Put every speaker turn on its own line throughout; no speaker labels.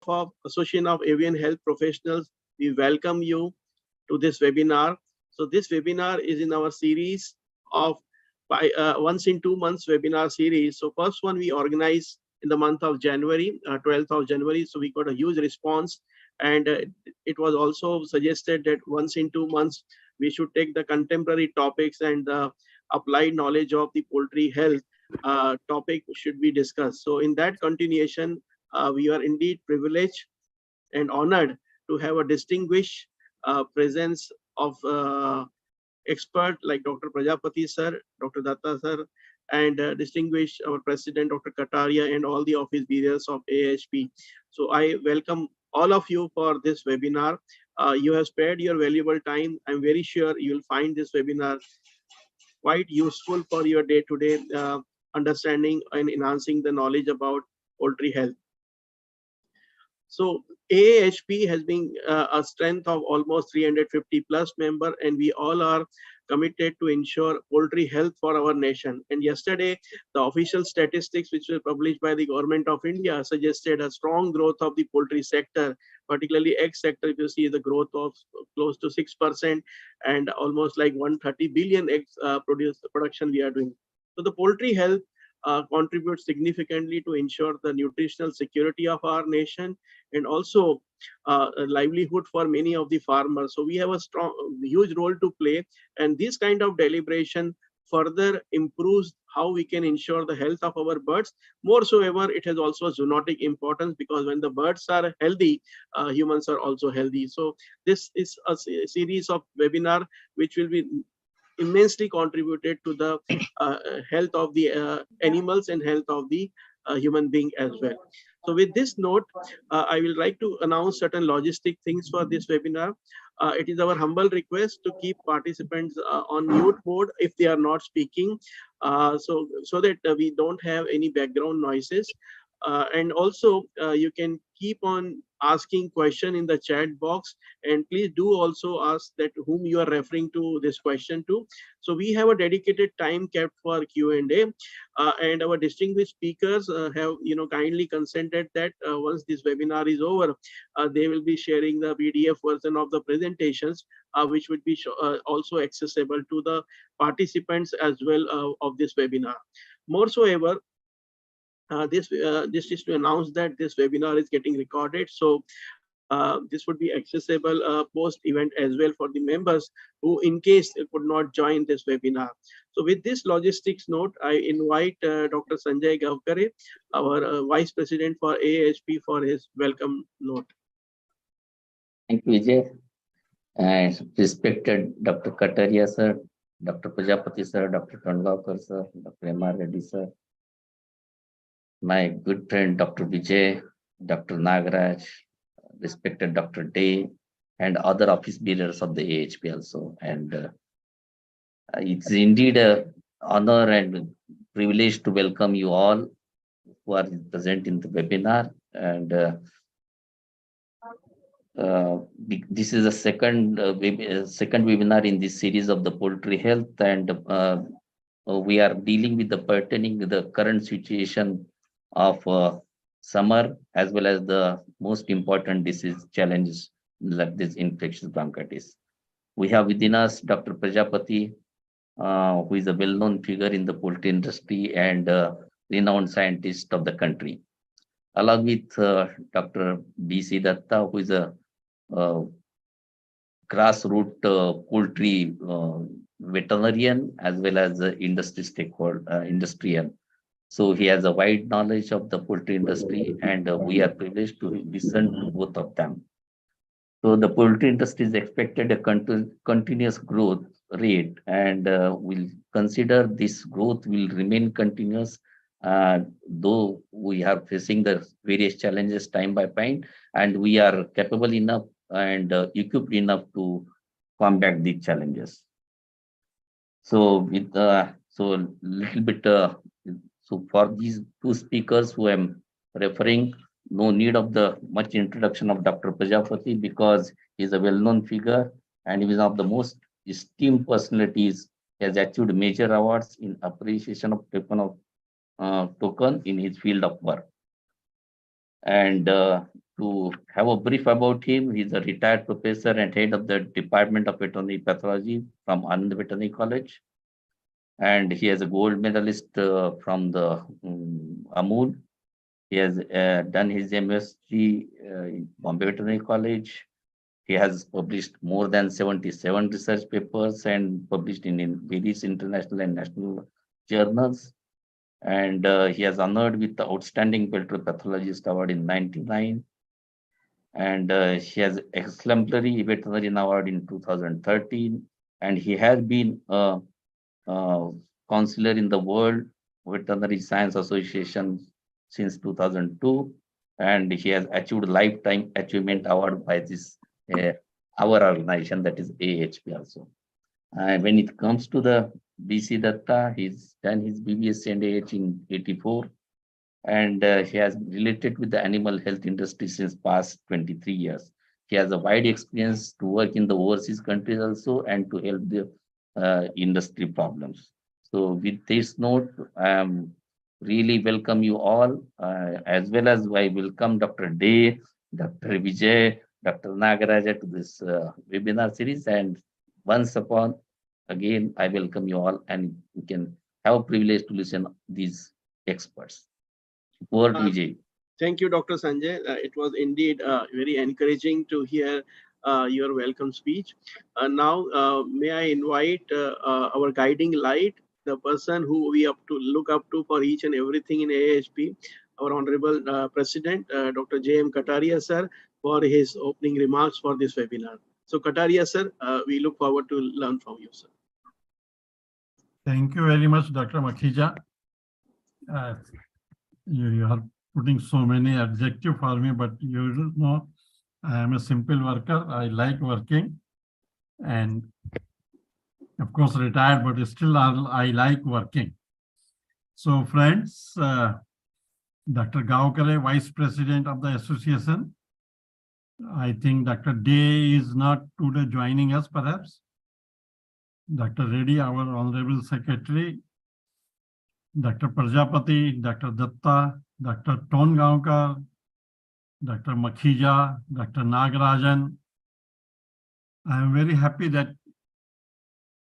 of Association of Avian Health Professionals, we welcome you to this webinar. So this webinar is in our series of once in 2 months webinar series. So first one we organized in the month of January, 12th of January. So we got a huge response, and it was also suggested that once in 2 months we should take the contemporary topics and the applied knowledge of the poultry health topic should be discussed. So in that continuation, we are indeed privileged and honored to have a distinguished presence of expert like Dr. Prajapati sir, Dr. Datta sir, and distinguished our president, Dr. Kataria, and all the office bearers of AAHP. So I welcome all of you for this webinar. You have spared your valuable time. I'm very sure you'll find this webinar quite useful for your day-to-day understanding and enhancing the knowledge about poultry health. So AAHP has been a strength of almost 350 plus member, and we all are committed to ensure poultry health for our nation. And yesterday, the official statistics which were published by the government of India suggested a strong growth of the poultry sector, particularly egg sector. If you see the growth of close to 6% and almost like 130 billion eggs production we are doing. So the poultry health contributes significantly to ensure the nutritional security of our nation, and also a livelihood for many of the farmers. So we have a huge role to play, and this kind of deliberation further improves how we can ensure the health of our birds. More so ever, it has also a zoonotic importance, because when the birds are healthy, humans are also healthy. So this is a series of webinar which will be immensely contributed to the health of the animals and health of the human being as well. So with this note, I will like to announce certain logistic things for this webinar. It is our humble request to keep participants on mute mode if they are not speaking, so that we don't have any background noises. And also you can keep on asking question in the chat box, and please do also ask that whom you are referring to this question to. So we have a dedicated time kept for Q&A, and our distinguished speakers have kindly consented that once this webinar is over, they will be sharing the PDF version of the presentations, which would be also accessible to the participants as well of this webinar. More so ever, this is to announce that this webinar is getting recorded, so this would be accessible post event as well for the members who in case could not join this webinar. So with this logistics note, I invite Dr. Sanjay Gavkare, our Vice President for AAHP, for his welcome note.
Thank you, Vijay. And respected Dr. Kataria sir, Dr. Prajapati sir, Dr. Tandgaonkar sir, Dr. M.R. Reddy sir, my good friend Dr. Vijay, Dr. Nagaraj, respected Dr. Day, and other office bearers of the AAHP also. And it's indeed an honor and privilege to welcome you all who are present in the webinar. And this is the second webinar in this series of the poultry health, and we are dealing with the current situation of summer, as well as the most important disease challenges like this infectious bronchitis. We have within us Dr. Prajapati, who is a well-known figure in the poultry industry and renowned scientist of the country, along with Dr. B.C. Datta, who is a grassroots poultry veterinarian as well as industry stakeholder, industrial. So he has a wide knowledge of the poultry industry, and we are privileged to listen to both of them. So the poultry industry is expected a continuous growth rate, and we'll consider this growth will remain continuous, though we are facing the various challenges time by time, and we are capable enough and equipped enough to combat these challenges. So with so little bit. So for these two speakers who I'm referring, no need of the much introduction of Dr. Prajapati, because he's a well-known figure and he is one of the most esteemed personalities. He has achieved major awards in appreciation of token in his field of work. And to have a brief about him, he's a retired professor and head of the Department of Veterinary Pathology from Anand Veterinary College. And he is a gold medalist from the Amul. He has done his MSc in Bombay Veterinary College. He has published more than 77 research papers and published in various international and national journals. And he has honored with the Outstanding Poultry Pathologist Award in '99. And he has Exemplary Veterinarian Award in 2013. And he has been a counselor in the World Veterinary Science Association since 2002. And he has achieved Lifetime Achievement Award by this our organization, that is AAHP also. When it comes to the BC Datta, he's done his BBSc and AH in '84, and he has related with the animal health industry since past 23 years. He has a wide experience to work in the overseas countries also and to help the industry problems. So with this note, I really welcome you all, as well as I welcome Dr. Day, Dr. Vijay, Dr. Nagaraja to this webinar series. And once upon again, I welcome you all, and we can have a privilege to listen these experts. Over to Vijay.
Thank you, Dr. Sanjay. It was indeed very encouraging to hear your welcome speech. Now, may I invite our guiding light, the person who we have to look up to for each and everything in AAHP, our Honorable President, Dr. J.M. Kataria, sir, for his opening remarks for this webinar. So, Kataria, sir, we look forward to learn from you, sir.
Thank you very much, Dr. Makhija. You are putting so many adjectives for me, but you know, I am a simple worker. I like working, and of course retired, but still I like working. So friends, Dr. Gaokare, Vice President of the Association. I think Dr. Day is not today joining us, perhaps. Dr. Reddy, our Honorable Secretary, Dr. Prajapati, Dr. Datta, Dr. Gaonkar, Dr. Makhija, Dr. Nagarajan. I am very happy that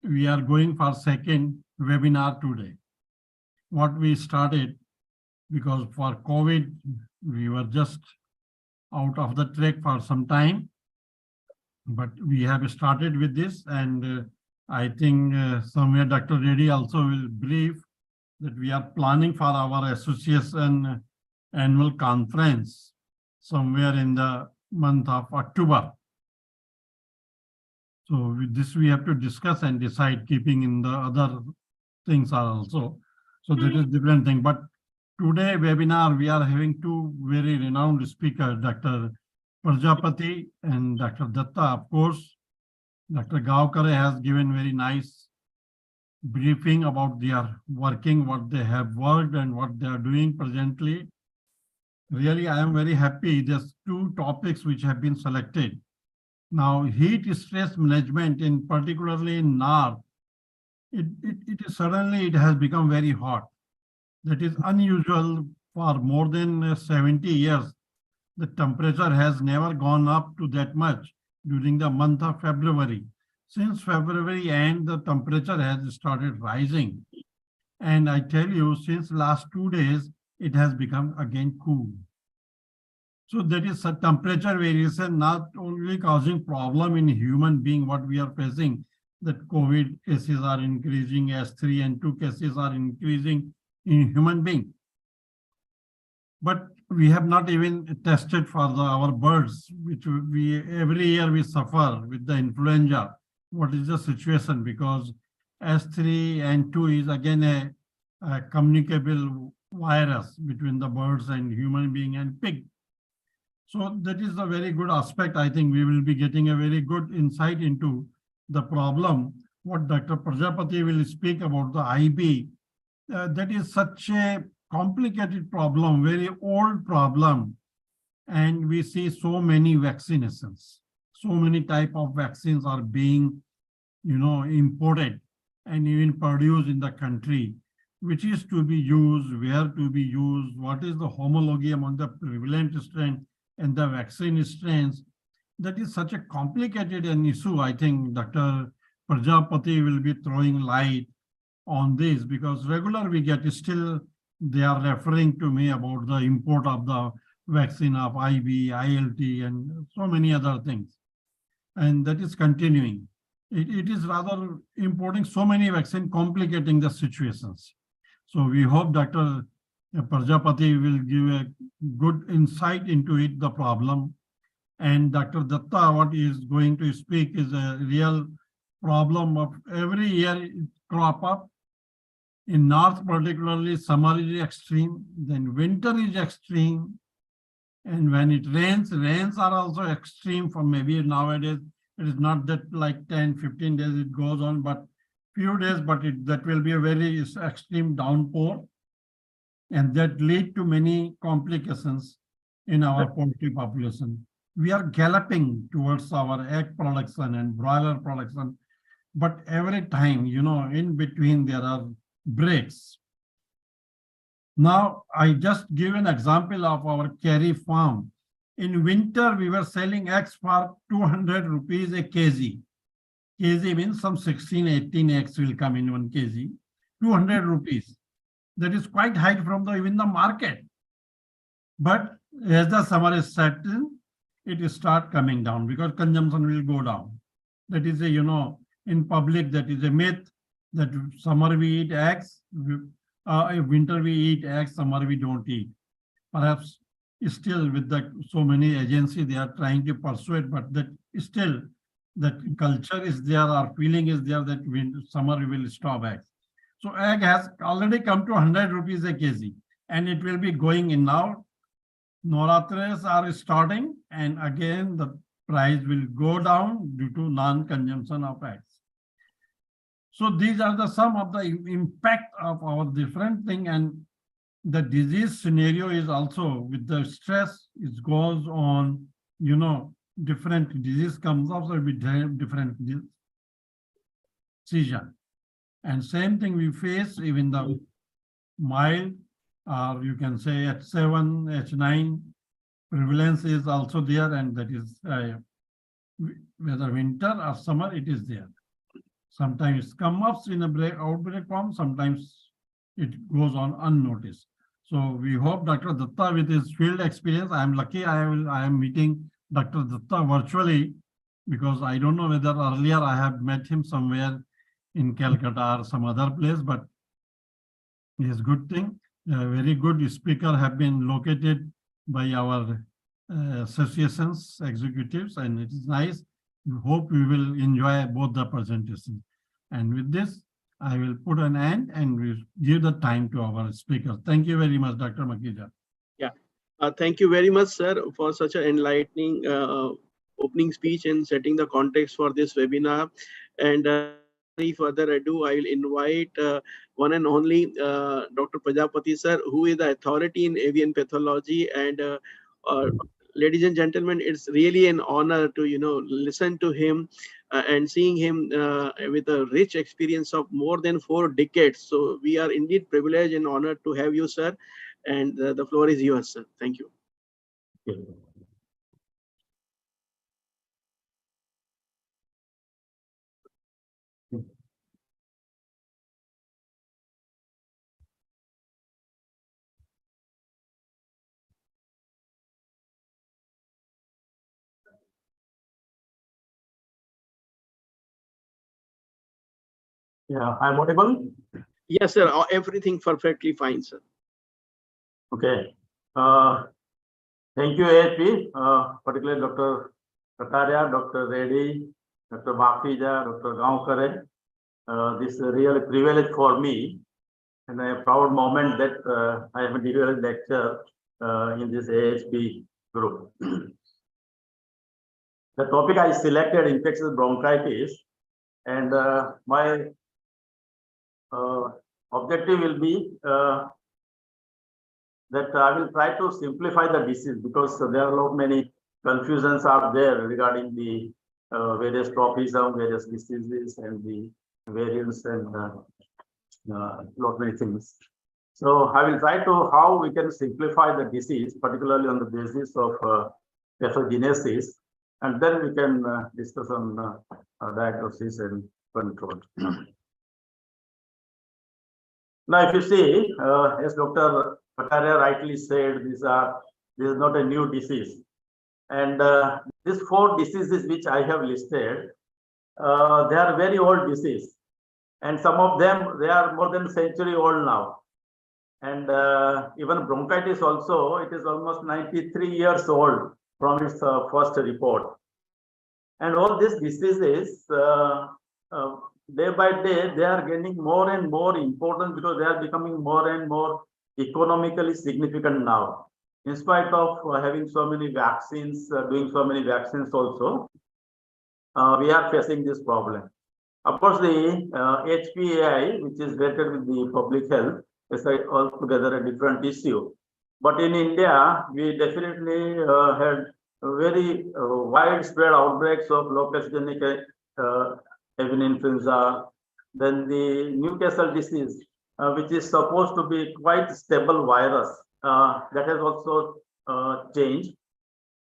we are going for second webinar today. What we started, because for COVID, we were just out of the track for some time, but we have started with this, and I think somewhere Dr. Reddy also will brief that we are planning for our association annual conference somewhere in the month of October. So with this we have to discuss and decide, keeping in the other things are also. So that is different thing. But today webinar, we are having two very renowned speakers, Dr. Prajapati and Dr. Datta. Of course, Dr. Gaokare has given very nice briefing about their working, what they have worked and what they are doing presently. Really, I am very happy. There's two topics which have been selected. Now, heat stress management, in particularly in North, it has become very hot. That is unusual. For more than 70 years. The temperature has never gone up to that much during the month of February. Since February end, the temperature has started rising. And I tell you, since last 2 days, it has become again cool. So that is a temperature variation not only causing problem in human being, what we are facing, that COVID cases are increasing, S3 and 2 cases are increasing in human being. But we have not even tested for our birds, which we every year we suffer with the influenza. What is the situation? Because S3 and 2 is again a communicable virus between the birds and human being and pig. So that is a very good aspect. I think we will be getting a very good insight into the problem. What Dr. Prajapati will speak about the IB, that is such a complicated problem, very old problem. And we see so many vaccinations. So many type of vaccines are being, imported and even produced in the country, which is to be used, where to be used, what is the homology among the prevalent strain. and the vaccine strains, that is such a complicated an issue. I think Dr. Prajapati will be throwing light on this, because regular we get still they are referring to me about the import of the vaccine of IB, ILT, and so many other things. And that is continuing. It is rather importing so many vaccines, complicating the situations. So we hope Dr. Prajapati will give a good insight into it, the problem. And Dr. Datta, what he is going to speak is a real problem of every year it crop up. In North particularly, summer is extreme, then winter is extreme. And when it rains, rains are also extreme. For maybe nowadays, it is not that like 10, 15 days it goes on, but few days, but that will be a very extreme downpour. And that lead to many complications in our poultry population. We are galloping towards our egg production and broiler production, but every time, in between there are breaks. Now, I just give an example of our Kerry farm. In winter, we were selling eggs for 200 rupees a kg. Kg means some 16, 18 eggs will come in 1 kg, 200 rupees. That is quite high from even the market. But as the summer is setting, it will start coming down because consumption will go down. That is in public, that is a myth that summer we eat eggs, winter we eat eggs, summer we don't eat. Perhaps still with so many agencies, they are trying to persuade, but that still that culture is there, our feeling is there that summer we will stop eggs. So egg has already come to 100 rupees a kg, and it will be going in now. Navratris are starting, and again the price will go down due to non-consumption of eggs. So these are some of the impact of our different thing, and the disease scenario is also with the stress. It goes on, different disease comes up with different season. And same thing we face even the mild, or you can say H7, H9 prevalence is also there, and that is whether winter or summer, it is there. Sometimes it comes up in a outbreak form, sometimes it goes on unnoticed. So we hope Dr. Datta, with his field experience, I am lucky I am meeting Dr. Datta virtually, because I don't know whether earlier I have met him somewhere in Calcutta or some other place, but it is good thing. A very good speaker have been located by our associations, executives, and it is nice. We hope we will enjoy both the presentations. And with this, I will put an end and we give the time to our speaker. Thank you very much, Dr. Makija.
Yeah, thank you very much, sir, for such an enlightening opening speech and setting the context for this webinar. And without further ado, I will invite one and only Dr. Prajapati, sir, who is the authority in avian pathology. And ladies and gentlemen, it's really an honor to listen to him and seeing him with a rich experience of more than 4 decades. So we are indeed privileged and honored to have you, sir. And the floor is yours, sir. Thank you.
Yeah, I'm audible.
Yes, sir. Everything perfectly fine, sir.
Okay. Thank you, AAHP, particularly Dr. Kataria, Dr. Reddy, Dr. Bafija, Dr. Gaonkare. This is a real privilege for me, and a proud moment that I am delivering lecture in this AAHP group. The topic I selected, infectious bronchitis, and my objective will be that I will try to simplify the disease, because there are a lot many confusions are there regarding the various tropism, various diseases, and the variants, and lot many things. So I will try to how we can simplify the disease, particularly on the basis of pathogenesis, and then we can discuss on diagnosis and control. Now, if you see, as Dr. Kataria rightly said, this is not a new disease. And these 4 diseases which I have listed, they are very old disease. And some of them, they are more than a century old now. And even bronchitis also, it is almost 93 years old from its first report. And all these diseases, day by day, they are gaining more and more importance because they are becoming more and more economically significant now. In spite of having so many vaccines, doing so many vaccines also, we are facing this problem. Of course, the HPAI, which is related with the public health, is altogether a different issue. But in India, we definitely had very widespread outbreaks of low pathogenic avian influenza. Then the Newcastle disease, which is supposed to be quite stable virus, that has also changed.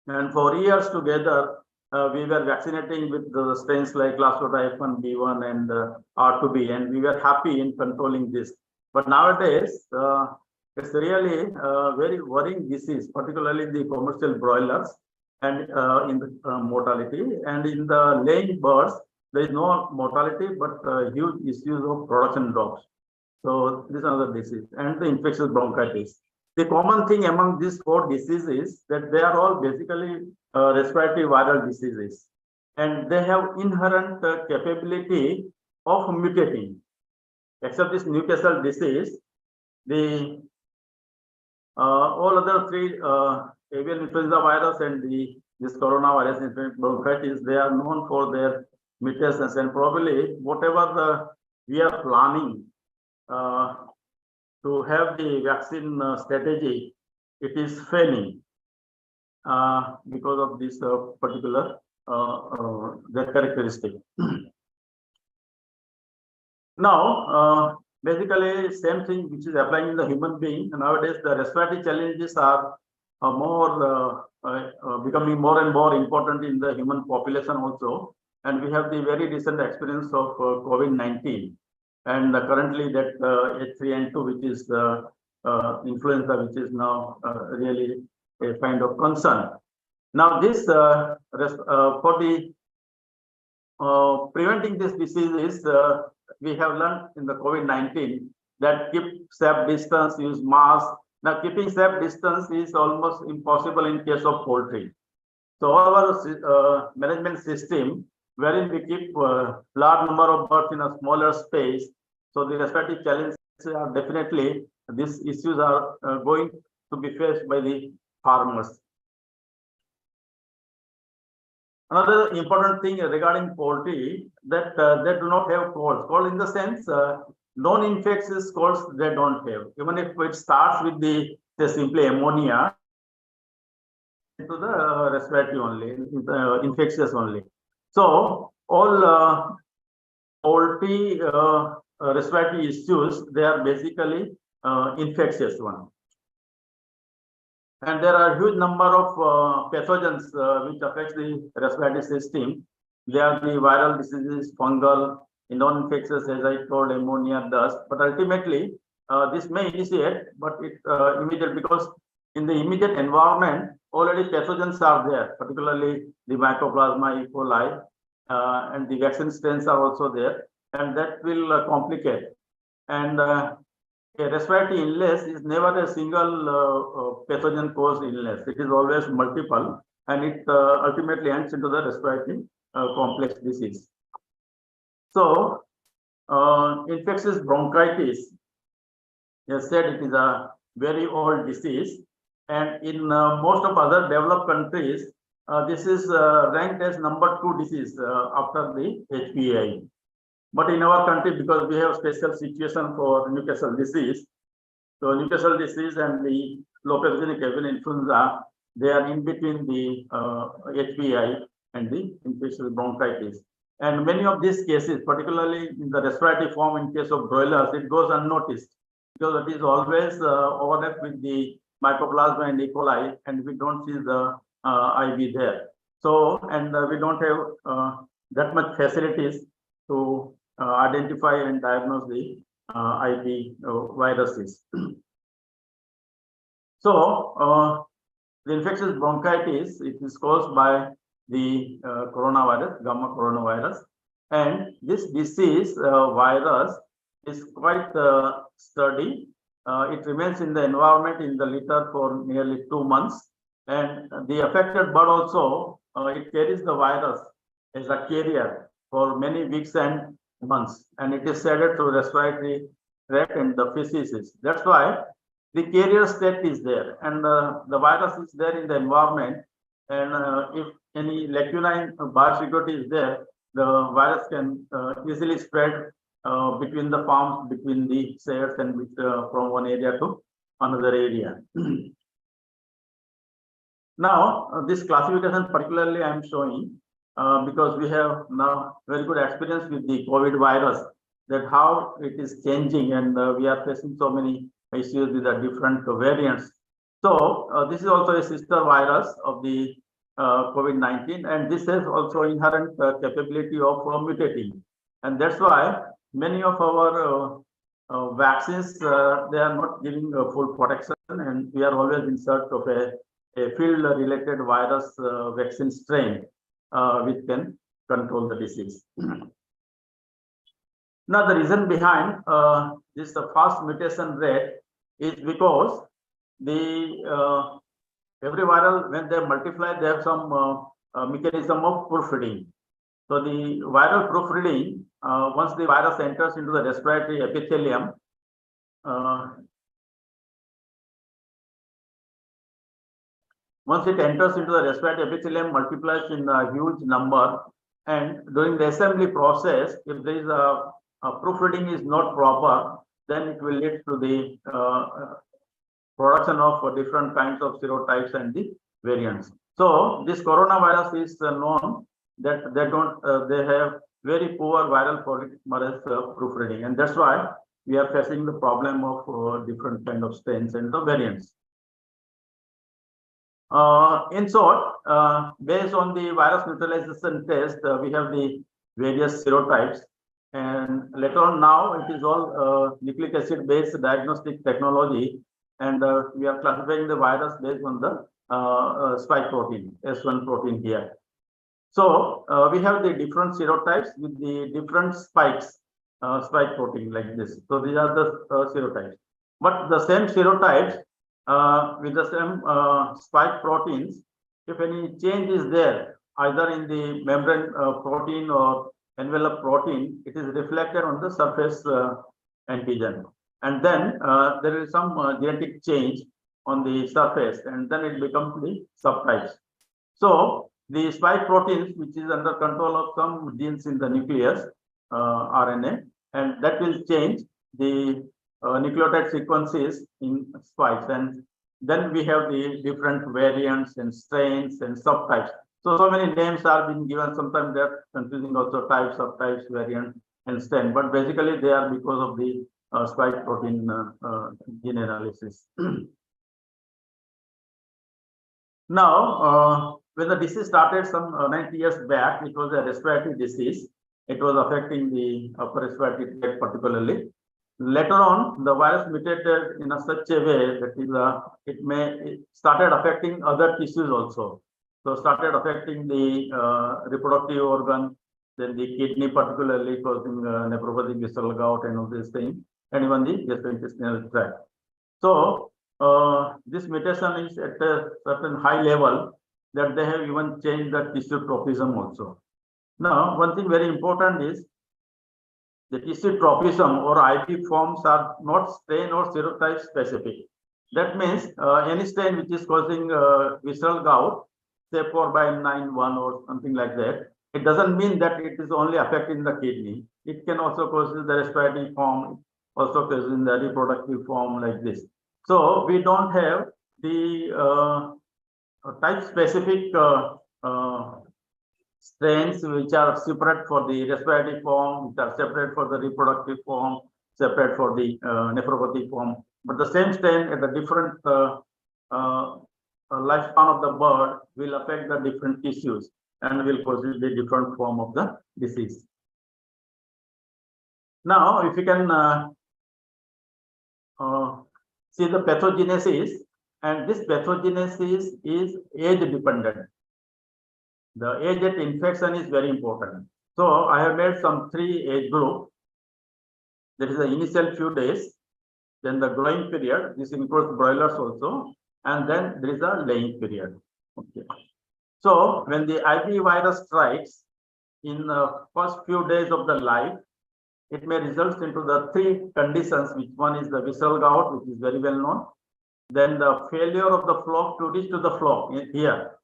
And for years together, we were vaccinating with the strains like Lambda-F1B1 and R2B, and we were happy in controlling this. But nowadays, it's really a very worrying disease, particularly the commercial broilers and in the mortality. And in the laying birds, there is no mortality, but huge issues of production drops. So this is another disease, and the infectious bronchitis. The common thing among these 4 diseases is that they are all basically respiratory viral diseases, and they have inherent capability of mutating. Except this Newcastle disease, the all other 3 avian influenza virus and this coronavirus infectious bronchitis, they are known for their mutations, and probably whatever we are planning to have the vaccine strategy, it is failing because of this particular that characteristic. Now, basically, same thing which is applying in the human being. Nowadays, the respiratory challenges are more becoming more and more important in the human population also. And we have the very recent experience of COVID-19. And currently that H3N2, which is the influenza, which is now really a kind of concern. Now this for the preventing this disease is we have learned in the COVID-19 that keep safe distance, use mask. Now keeping safe distance is almost impossible in case of poultry. So our management system, wherein we keep large number of birds in a smaller space, so the respiratory challenges are definitely, these issues are going to be faced by the farmers. Another important thing regarding poultry, that they do not have colds. Cold in the sense, non-infectious colds they don't have. Even if it starts with the simply ammonia, into the respiratory only, infectious only. So all poultry respiratory issues, they are basically infectious one. And there are huge number of pathogens which affects the respiratory system. They are the viral diseases, fungal, non-infectious, as I told, ammonia, dust. But ultimately, this may initiate, but it immediate, because in the immediate environment, already pathogens are there, particularly the Mycoplasma, E. coli, and the vaccine strains are also there, and that will complicate. And a respiratory illness is never a single pathogen caused illness. It is always multiple, and it ultimately ends into the respiratory complex disease. So, infectious bronchitis, as said, it is a very old disease, and in most of other developed countries, this is ranked as number 2 disease after the HPAI. But in our country, because we have special situation for Newcastle disease, so Newcastle disease and the low pathogenic avian influenza, they are in between the HPAI and the infectious bronchitis. And many of these cases, particularly in the respiratory form in case of broilers, it goes unnoticed because it is always overlapped with the Mycoplasma and E. coli, and we don't see the IB there. So, and we don't have that much facilities to identify and diagnose the IB viruses. So, the infectious bronchitis, it is caused by the coronavirus, gamma coronavirus, and this disease virus is quite sturdy. It remains in the environment in the litter for nearly 2 months, and the affected bird also it carries the virus as a carrier for many weeks and months, and it is shedded through respiratory tract and the feces. That's why the carrier state is there, and the virus is there in the environment, and if any lacunae biosecurity is there, the virus can easily spread between the farms, between the sheds, and from one area to another area. Now, this classification particularly I am showing because we have now very good experience with the COVID virus, that how it is changing, and we are facing so many issues with the different variants. So this is also a sister virus of the COVID-19, and this has also inherent capability of mutating, and that's why many of our vaccines they are not giving full protection, and we are always in search of a field-related virus vaccine strain which can control the disease. Now, the reason behind this fast mutation rate is because the every viral, when they multiply, they have some mechanism of proofreading. So the viral proofreading, once the virus enters into the respiratory epithelium, once it enters into the respiratory epithelium, multiplies in a huge number, and during the assembly process, if there is a proofreading is not proper, then it will lead to the production of different kinds of serotypes and the variants. So this coronavirus is known that they have very poor viral polymerase proofreading, and that's why we are facing the problem of different kind of strains and the variants. In short, based on the virus neutralization test, we have the various serotypes, and later on now it is all nucleic acid based diagnostic technology, and we are classifying the virus based on the spike protein, S1 protein here. So we have the different serotypes with the different spikes, spike protein like this. So these are the serotypes, but the same serotypes with the same spike proteins, if any change is there, either in the membrane protein or envelope protein, it is reflected on the surface antigen, and then there is some genetic change on the surface, and then it becomes the subtypes. So the spike proteins, which is under control of some genes in the nucleus, RNA, and that will change the nucleotide sequences in spikes, and then we have the different variants and strains and subtypes. So many names are being given. Sometimes they are confusing also, types, subtypes, variant, and strain. But basically, they are because of the spike protein gene analysis. Now, when the disease started some 90 years back, it was a respiratory disease. It was affecting the upper respiratory tract particularly. Later on, the virus mutated in such a way that it started affecting other tissues also. So started affecting the reproductive organ, then the kidney particularly, causing nephropathic visceral gout and all these things, and even the gastrointestinal tract. So this mutation is at a certain high level that they have even changed the tissue tropism also. Now, one thing very important is the tissue tropism or IP forms are not strain or serotype specific. That means any strain which is causing visceral gout, say 4/9/1 or something like that, it doesn't mean that it is only affecting the kidney. It can also cause the respiratory form, also causing the reproductive form like this. So we don't have the type specific strains which are separate for the respiratory form, which are separate for the reproductive form, separate for the nephropathy form. But the same strain at a different lifespan of the bird will affect the different tissues and will cause the different form of the disease. Now, if you can see the pathogenesis, and this pathogenesis is age dependent. The age at infection is very important. So I have made some 3 age group. There is the initial few days, then the growing period. This includes broilers also, and then there is a laying period. Okay. So when the IB virus strikes in the first few days of the life, it may result into the 3 conditions, which one is the visceral gout, which is very well known. Then the failure of the flock to reach to the flock here.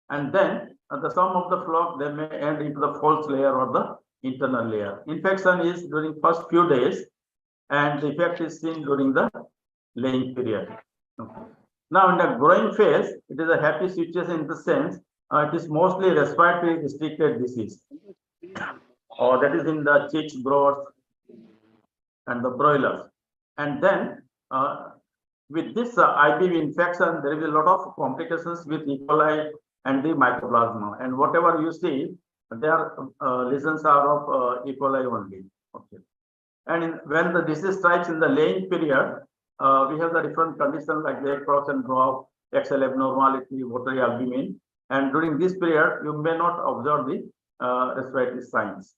And then the sum of the flock, they may end into the false layer or the internal layer. Infection is during first few days, and the effect is seen during the laying period. Okay. Now in the growing phase, it is a happy situation in the sense it is mostly respiratory restricted disease. Or that is in the chicks, growers, and the broilers. And then with this IBV infection, there is a lot of complications with E. coli and the mycoplasma. And whatever you see, their lesions are of E. coli only. Okay. And when the disease strikes in the laying period, we have the different conditions like the egg production drop, XL abnormality, watery albumin. And during this period, you may not observe the respiratory signs.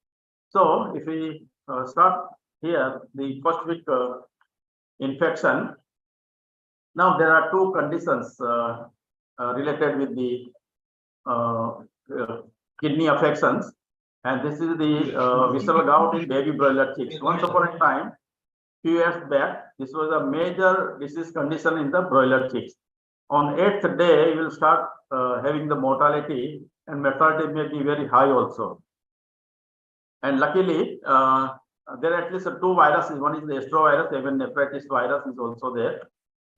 So if we start here, the first week infection. Now there are 2 conditions related with the kidney affections, and this is the visceral gout in baby broiler chicks. Once upon a time, few years back, this was a major disease condition in the broiler chicks. On 8th day, you will start having the mortality, and mortality may be very high also. And luckily, there are at least 2 viruses. One is the estrovirus, even nephritis virus is also there,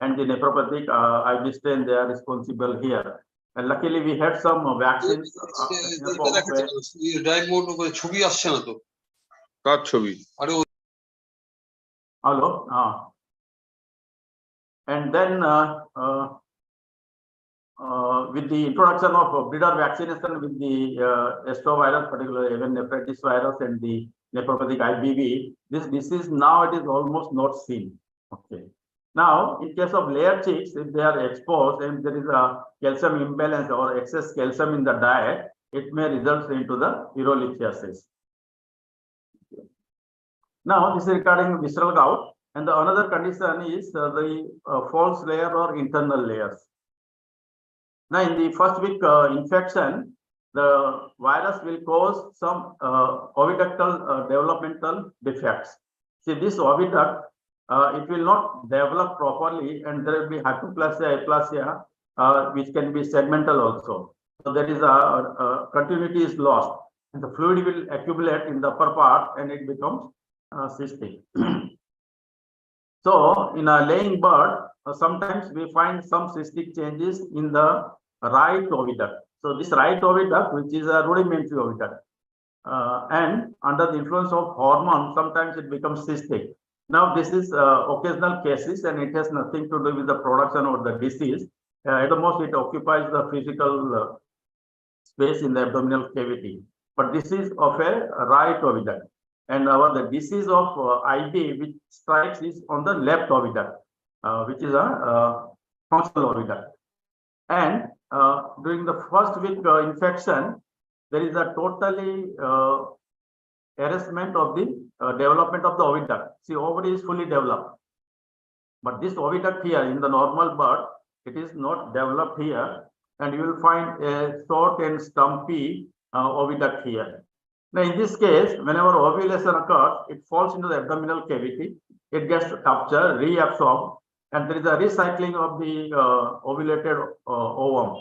and the nephropathic IB strain, they are responsible here. And luckily, we had some vaccines. Hello. And then with the introduction of breeder vaccination with the estrovirus, particularly even nephritis virus and the nephropathic IBV, this disease now it is almost not seen. Okay. Now, in case of layer chicks, if they are exposed and there is a calcium imbalance or excess calcium in the diet, it may result into the urolithiasis. Now, this is regarding visceral gout, and the another condition is the false layer or internal layers. Now, in the first week infection, the virus will cause some oviductal developmental defects. See, this oviduct, it will not develop properly, and there will be hypoplasia, aplasia, which can be segmental also. So there is a continuity is lost, and the fluid will accumulate in the upper part, and it becomes cystic. So in a laying bird, sometimes we find some cystic changes in the right oviduct. So this right oviduct, which is a rudimentary oviduct, and under the influence of hormone, sometimes it becomes cystic. Now this is occasional cases, and it has nothing to do with the production or the disease. At the most, it occupies the physical space in the abdominal cavity. But this is of a right oviduct, and the disease of IB, which strikes, is on the left oviduct, which is a functional oviduct. And during the first week infection, there is a totally harassment of the development of the oviduct. See, ovary is fully developed, but this oviduct here in the normal bird, it is not developed here, and you will find a short and stumpy oviduct here. Now, in this case, whenever ovulation occurs, it falls into the abdominal cavity, it gets captured, reabsorbed, and there is a recycling of the ovulated ovum.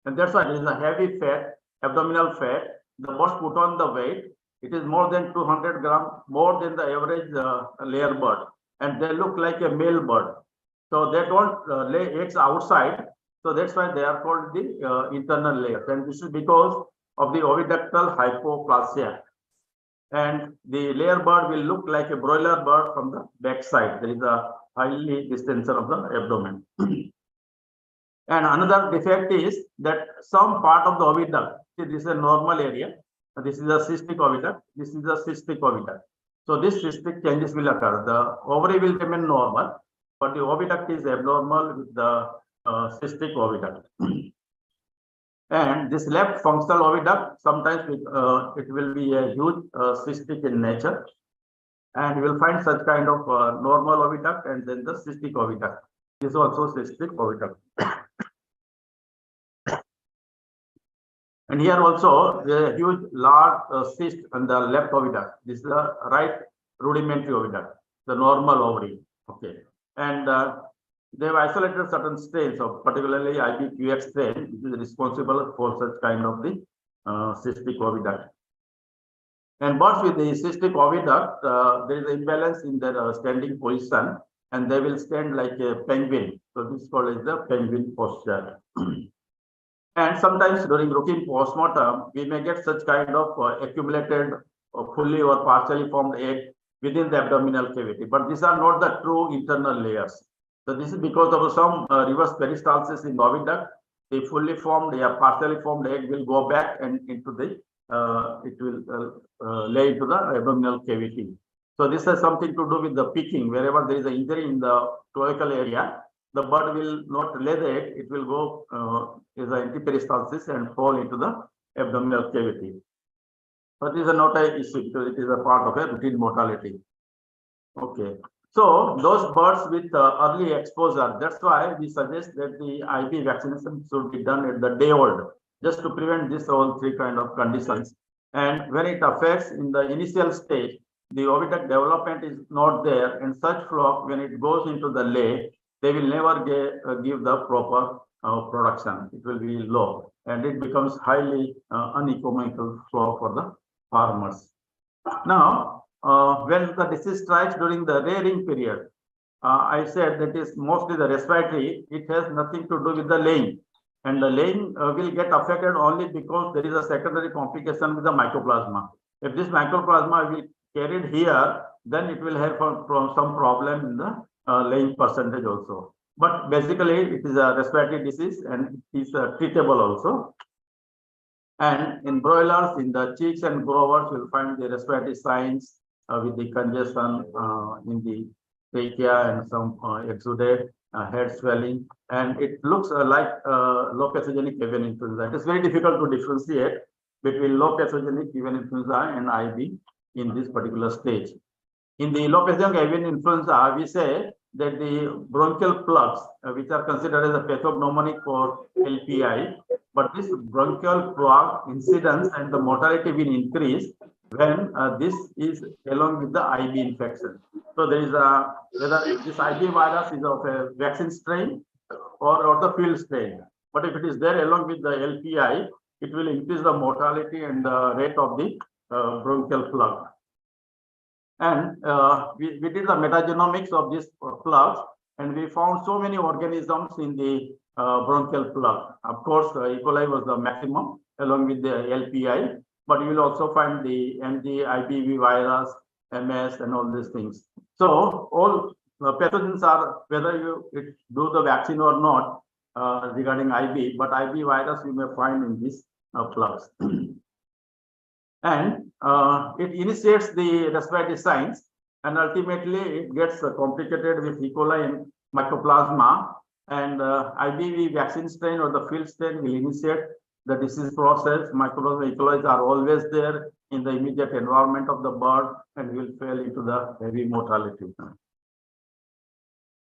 And that's why there is a heavy fat, abdominal fat. The birds put on the weight, it is more than 200 grams, more than the average layer bird, and they look like a male bird. So they don't lay eggs outside. So that's why they are called the internal layers. And this is because of the oviductal hypoplasia. And the layer bird will look like a broiler bird from the back side. There is a highly distension of the abdomen. And another defect is that some part of the oviduct, see, this is a normal area, this is a cystic oviduct, this is a cystic oviduct. So this cystic changes will occur. The ovary will remain normal, but the oviduct is abnormal with the cystic oviduct. And this left functional oviduct, sometimes it will be a huge cystic in nature. And you will find such kind of normal oviduct and then the cystic oviduct. This is also cystic oviduct. And here also the huge large cyst on the left oviduct. This is the right rudimentary oviduct, the normal ovary. Okay. And they have isolated certain strains of particularly IBQX strain, which is responsible for such kind of the cystic oviduct. And birds with the cystic oviduct, there is an imbalance in their standing position, and they will stand like a penguin. So this is called as the penguin posture. And sometimes during routine postmortem, we may get such kind of accumulated fully or partially formed egg within the abdominal cavity, but these are not the true internal layers. So this is because of some reverse peristalsis in the oviduct. The fully formed, partially formed egg will go back and into the it will lay into the abdominal cavity. So this has something to do with the picking. Wherever there is an injury in the cloacal area, the bird will not lay the egg, it will go as an antiperistalsis and fall into the abdominal cavity. But this is not an issue because it is a part of a routine mortality. Okay. So those birds with early exposure, that's why we suggest that the IB vaccination should be done at the day old, just to prevent this all three kind of conditions. And when it affects in the initial stage, the oviduct development is not there, and such flock, when it goes into the lay, they will never give the proper production. It will be low, and it becomes highly uneconomical flock for the farmers. Now, when the disease strikes during the rearing period, I said that is mostly the respiratory. It has nothing to do with the laying, and the laying will get affected only because there is a secondary complication with the mycoplasma. If this mycoplasma will carried here, then it will have some problem in the laying percentage also. But basically, it is a respiratory disease and it is treatable also. And in broilers, in the chicks and growers, you'll find the respiratory signs with the congestion in the trachea and some exudate, head swelling, and it looks like low pathogenic avian influenza. It is very difficult to differentiate between low pathogenic avian influenza and IB in this particular stage. In the low pathogenic avian influenza, we say that the bronchial plugs, which are considered as a pathognomonic for LPI, but this bronchial plug incidence and the mortality will increase when this is along with the IB infection. So there is a whether this IB virus is of a vaccine strain or the field strain. But if it is there along with the LPI, it will increase the mortality and the rate of the bronchial plug. And we did the metagenomics of these plugs, and we found so many organisms in the bronchial plug. Of course, E. coli was the maximum along with the LPI, but you will also find the MD, IBV virus, MS, and all these things. So all pathogens are, whether you do the vaccine or not regarding IB, but IB virus you may find in these plugs. And it initiates the respiratory signs, and ultimately it gets complicated with E. coli and mycoplasma, and IBV vaccine strain or the field strain will initiate the disease process. Mycoplasma, E. coli are always there in the immediate environment of the bird and will fall into the heavy mortality.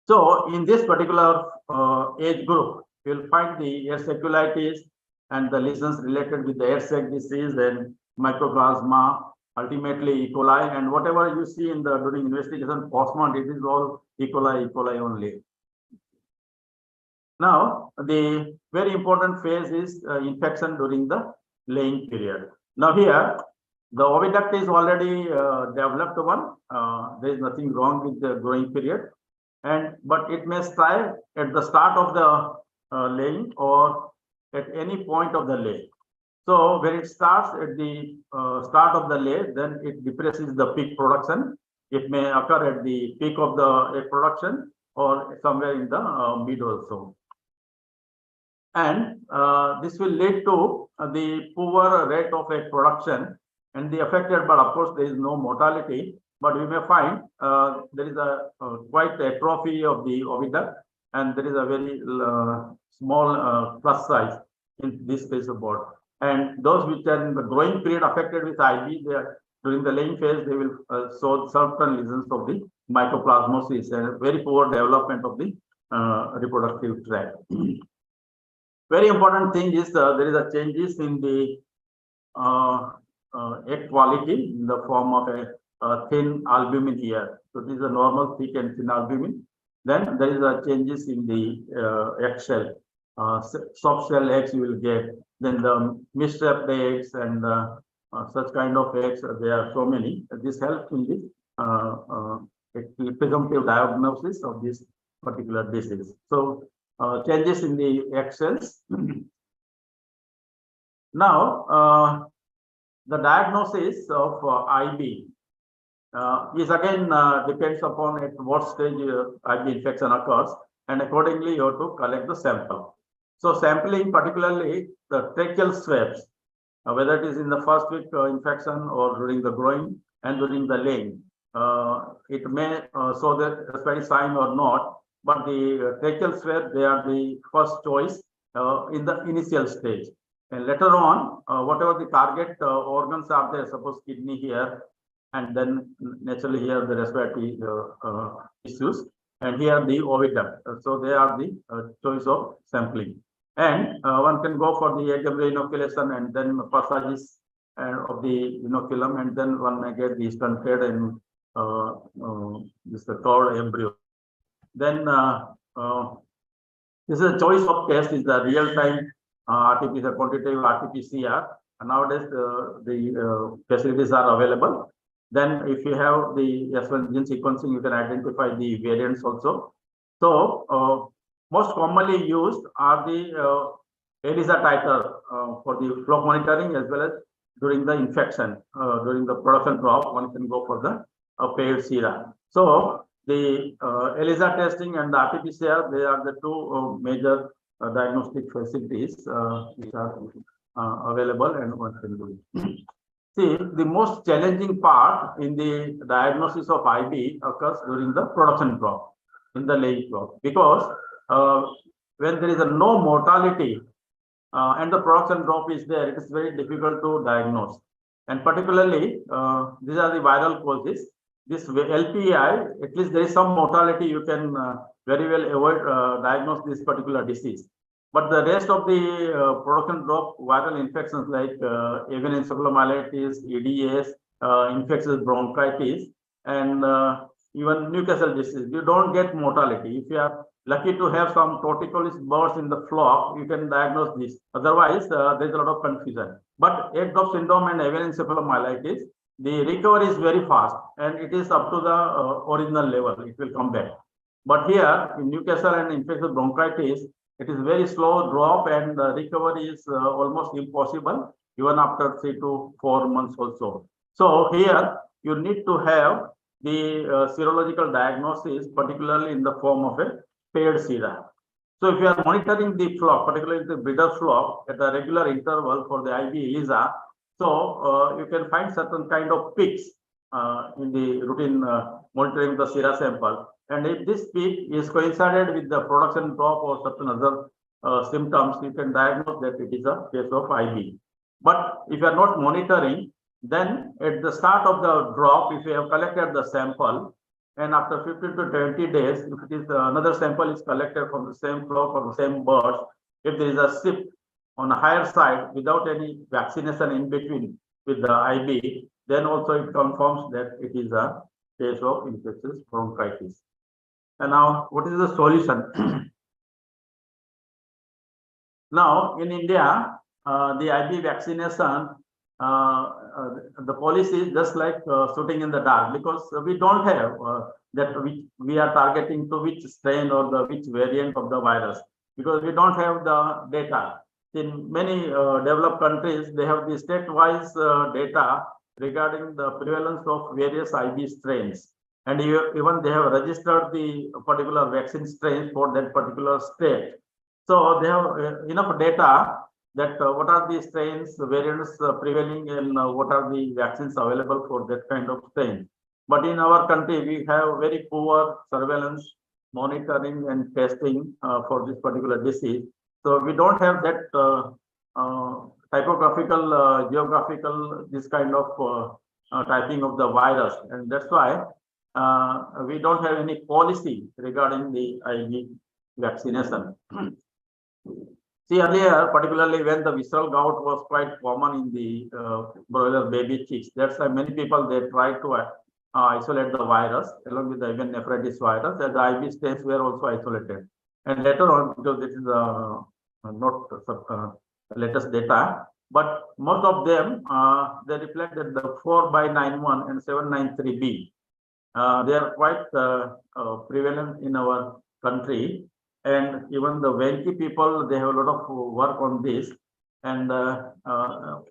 So in this particular age group, you'll find the air seculitis and the lesions related with the air sac disease and mycoplasma, ultimately E. coli, and whatever you see in the during investigation postmortem, it is all E. coli only. Now, the very important phase is infection during the laying period. Now here, the oviduct is already developed one. There is nothing wrong with the growing period, but it may strike at the start of the laying or at any point of the lay. So when it starts at the start of the lay, then it depresses the peak production. It may occur at the peak of the egg production or somewhere in the mid also. and this will lead to the poor rate of egg production and the affected, but of course there is no mortality, but we may find there is a quite atrophy of the oviduct, and there is a very small plus size in this space of board. And those which are in the growing period affected with IB, they are, during the laying phase, they will show certain lesions of the mycoplasmosis and very poor development of the reproductive tract. Very important thing is there is a changes in the egg quality in the form of a thin albumin here. So this is a normal thick and thin albumin. Then there is a changes in the egg shell. Soft shell eggs you will get. Then the miswrapped eggs and such kind of eggs, there are so many. This helps in the presumptive diagnosis of this particular disease. So changes in the egg cells. Now, the diagnosis of IB is again depends upon at what stage IB infection occurs, and accordingly you have to collect the sample. So sampling, particularly the tracheal swabs, whether it is in the first week infection or during the growing and during the laying, it may show the respiratory sign or not, but the tracheal swab, they are the first choice in the initial stage. And later on, whatever the target organs are there, suppose kidney here, and then naturally here the respiratory issues, and here the oviduct. So they are the choice of sampling. And one can go for the egg embryo inoculation and then passages of the inoculum, and then one may get the stunted and this the curved embryo. Then this is a choice of test is the real-time RT-PCR, quantitative RT-PCR. And nowadays the facilities are available. Then if you have the S1 gene sequencing, you can identify the variants also. So most commonly used are the ELISA titer for the flow monitoring, as well as during the infection, during the production drop, one can go for the paired sera. So the ELISA testing and the RT-PCR, they are the two major diagnostic facilities which are available, and one can do it. See, the most challenging part in the diagnosis of IB occurs during the production drop, in the laying drop, because when there is no mortality and the production drop is there, it is very difficult to diagnose. And particularly, these are the viral causes. This LPI, at least there is some mortality, you can very well avoid diagnose this particular disease. But the rest of the production drop viral infections like avian encephalomyelitis, EDS, infectious bronchitis, and even Newcastle disease, you don't get mortality. If you are lucky to have some torticollis birds in the flock, you can diagnose this. Otherwise, there's a lot of confusion. But egg drop syndrome and avian encephalomyelitis, the recovery is very fast, and it is up to the original level. It will come back. But here in Newcastle and infectious bronchitis, it is very slow drop, and the recovery is almost impossible, even after 3 to 4 months also. So here you need to have the serological diagnosis, particularly in the form of a paired sera. So if you are monitoring the flock, particularly the breeder flock, at a regular interval for the IB ELISA, so you can find certain kind of peaks in the routine monitoring the sera sample. And if this peak is coincided with the production drop or certain other symptoms, you can diagnose that it is a case of IB. But if you are not monitoring, then at the start of the drop, if you have collected the sample, and after 15 to 20 days, if it is another sample is collected from the same flock or the same birds, if there is a shift on a higher side without any vaccination in between with the IB, then also it confirms that it is a case of infectious bronchitis. And now, what is the solution? Now, in India, the IB vaccination, the policy is just like shooting in the dark, because we don't have that we are targeting to which strain or the which variant of the virus, because we don't have the data. In many developed countries, they have the state-wise data regarding the prevalence of various IB strains. And even they have registered the particular vaccine strains for that particular state. So they have enough data that what are the strains, variants prevailing, and what are the vaccines available for that kind of strain. But in our country, we have very poor surveillance, monitoring, and testing for this particular disease. So we don't have that typographical, geographical, this kind of typing of the virus, and that's why we don't have any policy regarding the IB vaccination. See, earlier, particularly when the visceral gout was quite common in the broiler baby chicks, that's why many people they tried to isolate the virus along with the even nephritis virus, and the IB strains were also isolated. And later on, because this is not latest data, but most of them they reflect that the 4/91 and 793B they are quite prevalent in our country. And even the wealthy people, they have a lot of work on this. And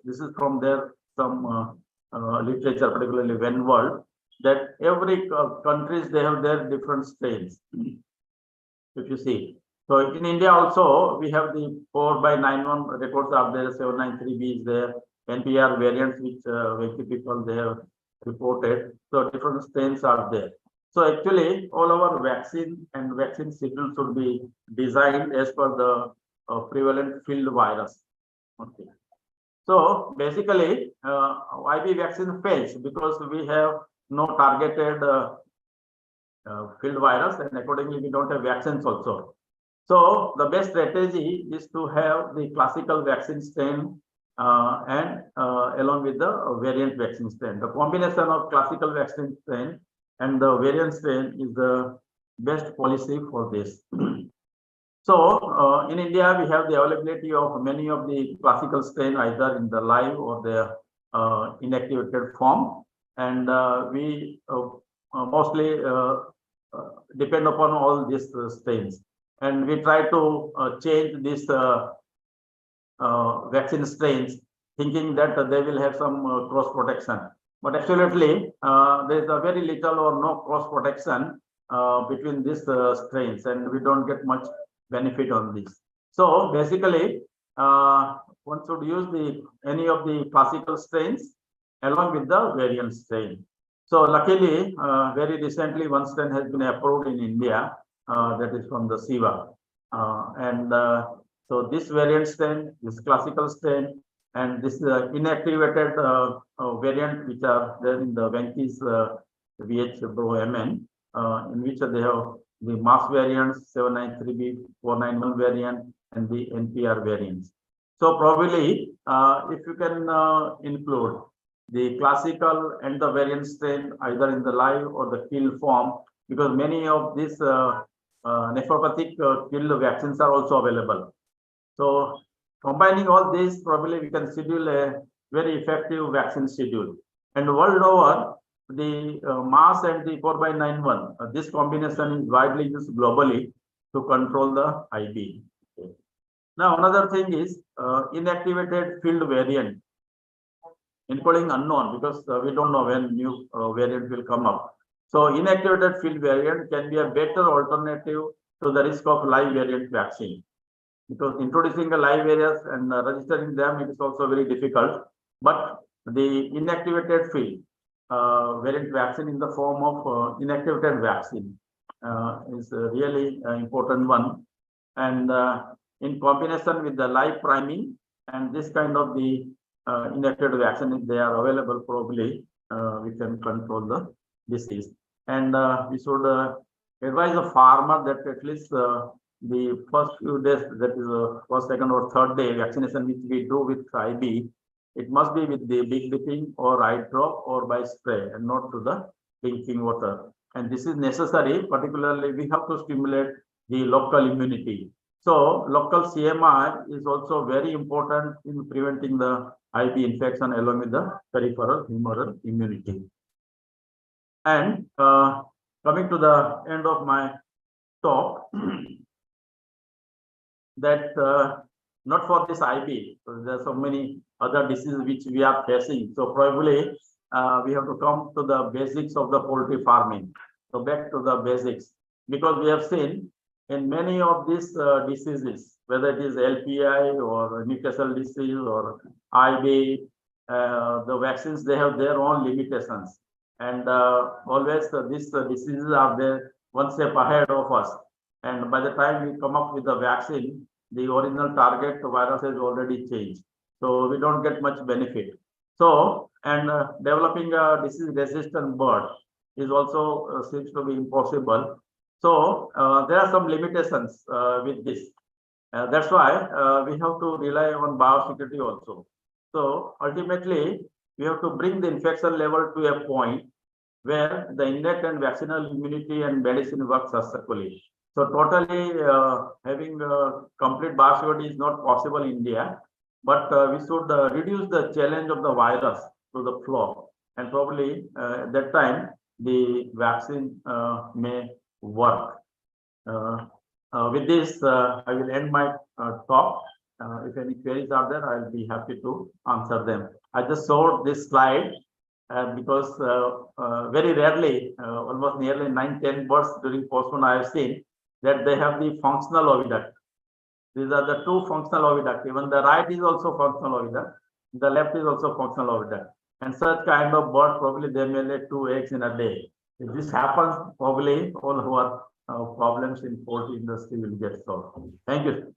this is from their some literature, particularly Venn world, that every countries they have their different strains. If you see, so in India also we have the 4/91 records are there, 793B is there, NPR variants which wealthy people they have reported. So different strains are there. So actually, all our vaccine and vaccine schedule should be designed as per the prevalent field virus. Okay. So basically, IB vaccine fails because we have no targeted field virus, and accordingly, we don't have vaccines also. So the best strategy is to have the classical vaccine strain and along with the variant vaccine strain. The combination of classical vaccine strain and the variant strain is the best policy for this. So in India, we have the availability of many of the classical strain either in the live or the inactivated form, and we mostly depend upon all these strains, and we try to change these vaccine strains, thinking that they will have some cross protection. But absolutely, there is a very little or no cross protection between these strains, and we don't get much benefit on this. So basically, one should use any of the classical strains along with the variant strain. So luckily, very recently, one strain has been approved in India, that is from the SIVA, and so this variant strain, this classical strain, and this inactivated variant which are there in the Venki's VH-Bro-MN, in which they have the mass variants, 793B, 491 variant, and the NPR variants. So probably, if you can include the classical and the variant strain either in the live or the kill form, because many of these nephropathic kill vaccines are also available. So combining all this, probably we can schedule a very effective vaccine schedule. And world over, the mass and the 4/91, this combination is widely used globally to control the IB. Okay. Now, another thing is inactivated field variant, encoding unknown, because we don't know when new variant will come up. So inactivated field variant can be a better alternative to the risk of live variant vaccine, because introducing a live variants and registering them, it is also very difficult. But the inactivated field variant vaccine in the form of inactivated vaccine is a really important one. And in combination with the live priming and this kind of the inactivated vaccine, if they are available, probably we can control the disease. And we should advise the farmer that at least the first few days, that is first, second, or third day vaccination which we do with IB, it must be with the big dipping or eye drop or by spray, and not to the drinking water. And this is necessary, particularly we have to stimulate the local immunity. So local CMI is also very important in preventing the IB infection along with the peripheral humoral immunity. And coming to the end of my talk, that not for this IB, there are so many other diseases which we are facing. So probably we have to come to the basics of the poultry farming. So back to the basics, because we have seen in many of these diseases, whether it is LPI or Newcastle disease or IB, the vaccines, they have their own limitations. And always these diseases are there one step ahead of us. And by the time we come up with the vaccine, the original target virus has already changed. So we don't get much benefit. So, and developing a disease-resistant bird is also seems to be impossible. So there are some limitations with this. That's why we have to rely on biosecurity also. So ultimately, we have to bring the infection level to a point where the innate and vaccinal immunity and medicine work successfully. So totally having complete biosecurity is not possible in India, but we should reduce the challenge of the virus to the flock, and probably at that time the vaccine may work. With this, I will end my talk. If any queries are there, I'll be happy to answer them. I just showed this slide because very rarely, almost nearly 9-10 birds during postman I have seen that they have the functional oviduct. These are the two functional oviduct. Even the right is also functional oviduct. The left is also functional oviduct. And such kind of bird, probably they may lay 2 eggs in a day. If this happens, probably all our problems in poultry industry will get solved. Thank you.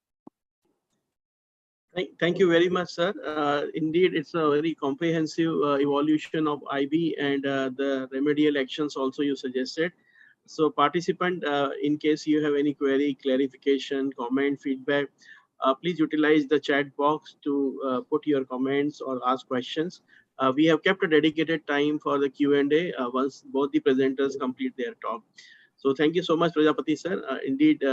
Thank you very much, sir. Indeed, it's a very comprehensive evolution of IB and the remedial actions also you suggested. So participant, in case you have any query, clarification, comment, feedback, please utilize the chat box to put your comments or ask questions. We have kept a dedicated time for the Q&A once both the presenters complete their talk. So thank you so much, Prajapati sir. Indeed,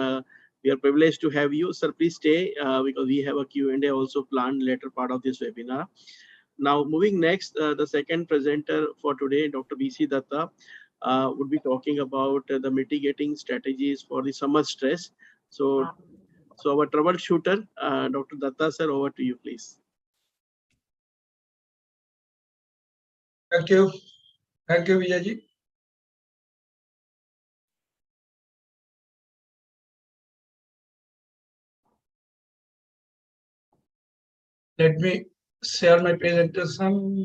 we are privileged to have you. Sir, please stay because we have a Q&A also planned later part of this webinar. Now, moving next, the second presenter for today, Dr. B.C. Datta, would be talking about the mitigating strategies for the summer stress. So our troubleshooter, Dr. Datta, sir, over to you, please.
Thank you. Thank you, Vijayji. Let me share my presentation.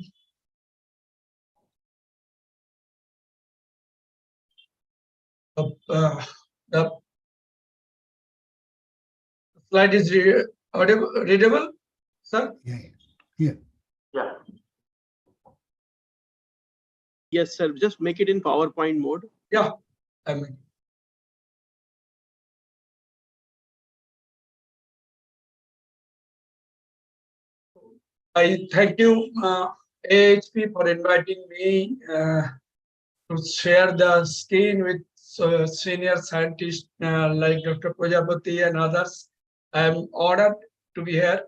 The slide is readable, sir?
Yeah.
Yeah.
Yes, sir. Just make it in PowerPoint mode.
Yeah, I mean. I thank you, AAHP, for inviting me to share the screen with senior scientists like Dr. Prajapati and others. I am honored to be here.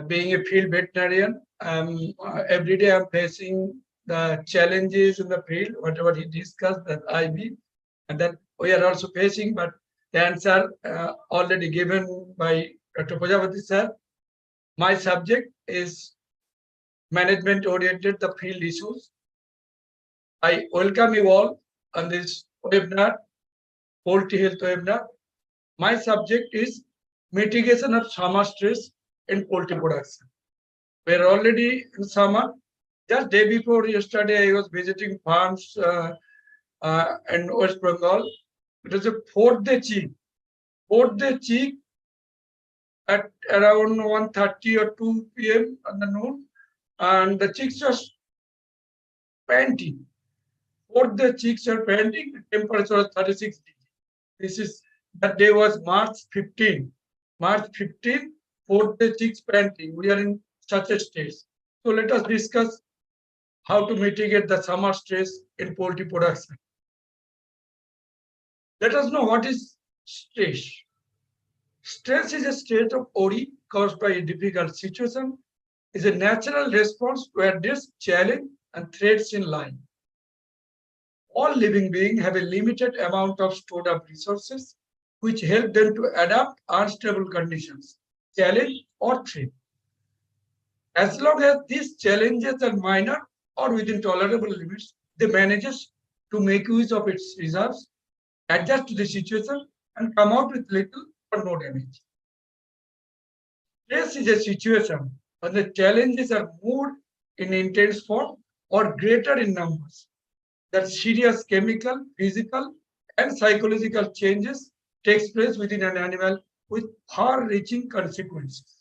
Being a field veterinarian, every day I'm facing the challenges in the field, whatever he discussed, that IB, and that we are also facing, but the answer already given by Dr. Prajapati sir. My subject is management-oriented, the field issues. I welcome you all on this webinar, poultry health webinar. My subject is mitigation of summer stress in poultry production. We are already in summer. Just day before yesterday, I was visiting farms in West Bengal. It was a fourth day chick at around 1:30 or 2 p.m. in the noon, and the chicks are panting. Fourth day chicks are panting. The temperature was 36 degrees. That day was March 15. March 15, fourth day chicks panting. We are in such a stage. So let us discuss how to mitigate the summer stress in poultry production. Let us know what is stress. Stress is a state of worry caused by a difficult situation. Is a natural response to address challenge and threats in life. All living beings have a limited amount of stored up resources which help them to adapt unstable conditions, challenge or threat. As long as these challenges are minor or within tolerable limits, they manage to make use of its reserves, adjust to the situation, and come out with little or no damage. Stress is a situation when the challenges are more in intense form or greater in numbers. That serious chemical, physical, and psychological changes takes place within an animal with far-reaching consequences.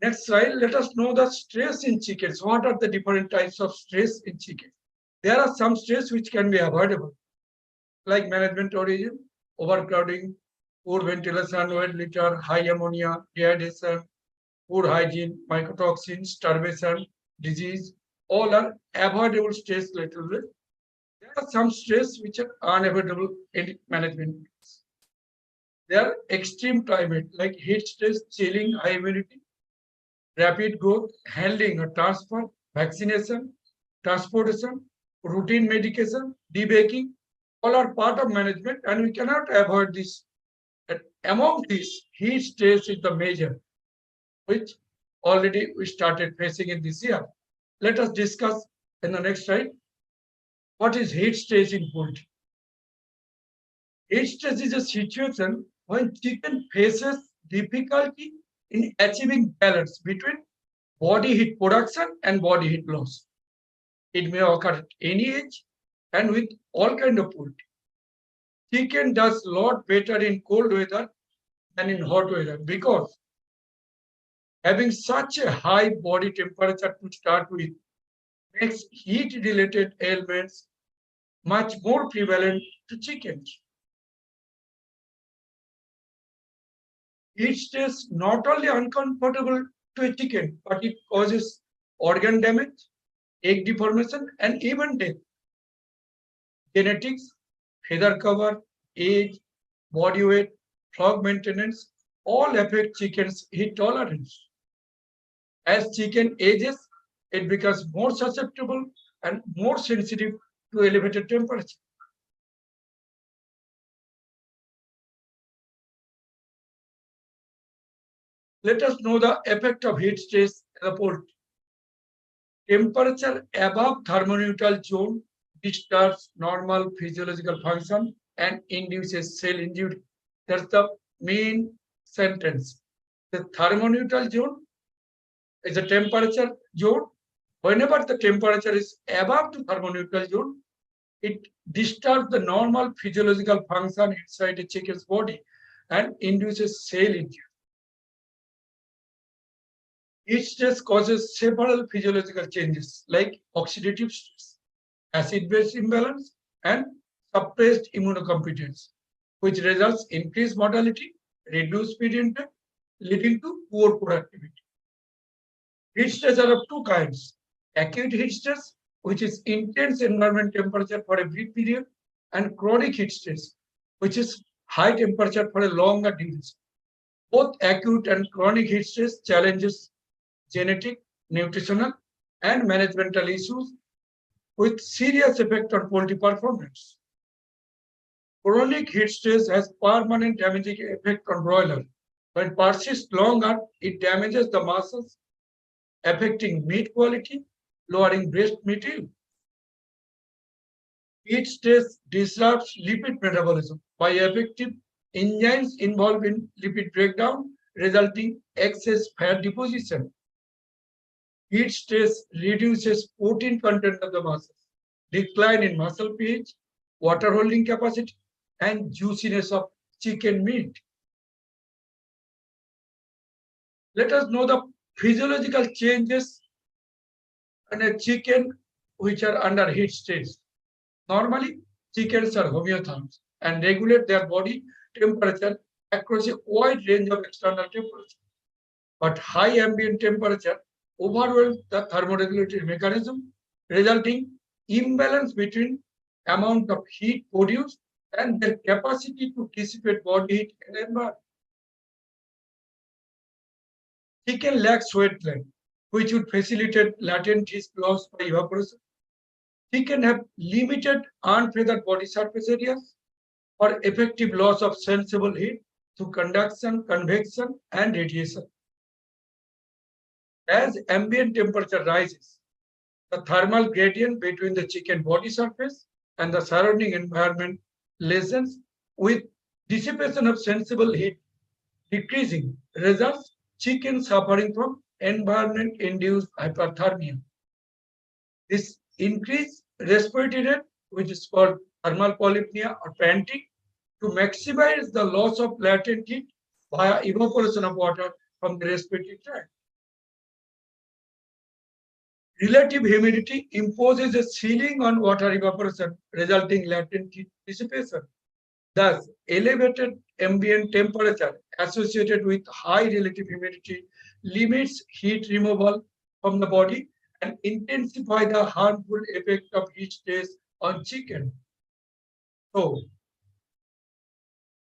Next slide, let us know the stress in chickens. What are the different types of stress in chickens? There are some stress which can be avoidable, like management origin, overcrowding, poor ventilation, wet litter, high ammonia, dehydration, poor hygiene, mycotoxins, starvation, disease, all are avoidable stress laterally. There are some stress which are unavoidable in management. There are extreme climate like heat stress, chilling, high humidity, rapid growth, handling or transfer, vaccination, transportation, routine medication, debaking, all are part of management and we cannot avoid this. And among these, heat stress is the major, which already we started facing in this year. Let us discuss in the next slide. What is heat stress in poultry? Heat stress is a situation when chicken faces difficulty in achieving balance between body heat production and body heat loss. It may occur at any age and with all kind of poultry. Chicken does a lot better in cold weather than in hot weather because having such a high body temperature to start with makes heat-related ailments much more prevalent to chickens. Heat stress not only uncomfortable to a chicken, but it causes organ damage, egg deformation, and even death. Genetics, feather cover, age, body weight, flock maintenance, all affect chicken's heat tolerance. As chicken ages, it becomes more susceptible and more sensitive to elevated temperature. Let us know the effect of heat stress in the poultry. Temperature above thermoneutral zone disturbs normal physiological function and induces cell injury. That's the main sentence. The thermoneutral zone is a temperature zone. Whenever the temperature is above the thermoneutral zone, it disturbs the normal physiological function inside a chicken's body and induces cell injury. Heat stress causes several physiological changes like oxidative stress, acid-base imbalance, and suppressed immunocompetence, which results in increased mortality, reduced feed intake, leading to poor productivity. Heat stress are of two kinds: acute heat stress, which is intense environment temperature for a brief period, and chronic heat stress, which is high temperature for a longer duration. Both acute and chronic heat stress challenges genetic, nutritional, and managemental issues with serious effect on poultry performance. Chronic heat stress has permanent damaging effect on broiler. When persists longer, it damages the muscles, affecting meat quality, lowering breast meat yield. Heat stress disrupts lipid metabolism by affecting enzymes involved in lipid breakdown, resulting excess fat deposition. Heat stress reduces protein content of the muscles, decline in muscle pH, water holding capacity, and juiciness of chicken meat. Let us know the physiological changes in a chicken which are under heat stress. Normally, chickens are homeotherms and regulate their body temperature across a wide range of external temperature. But high ambient temperature overwhelms the thermoregulatory mechanism, resulting imbalance between amount of heat produced and their capacity to dissipate body heat in the environment. Chicken lacks sweat gland, which would facilitate latent heat loss by evaporation. Chicken have limited unfeathered body surface areas or effective loss of sensible heat through conduction, convection, and radiation. As ambient temperature rises, the thermal gradient between the chicken body surface and the surrounding environment lessens, with dissipation of sensible heat decreasing, results chicken suffering from environment-induced hyperthermia. This increased respiratory rate, which is called thermal polypnea or panting, to maximize the loss of latent heat via evaporation of water from the respiratory tract. Relative humidity imposes a ceiling on water evaporation, resulting latent heat dissipation. Thus, elevated ambient temperature associated with high relative humidity limits heat removal from the body and intensify the harmful effect of heat stress on chicken. So,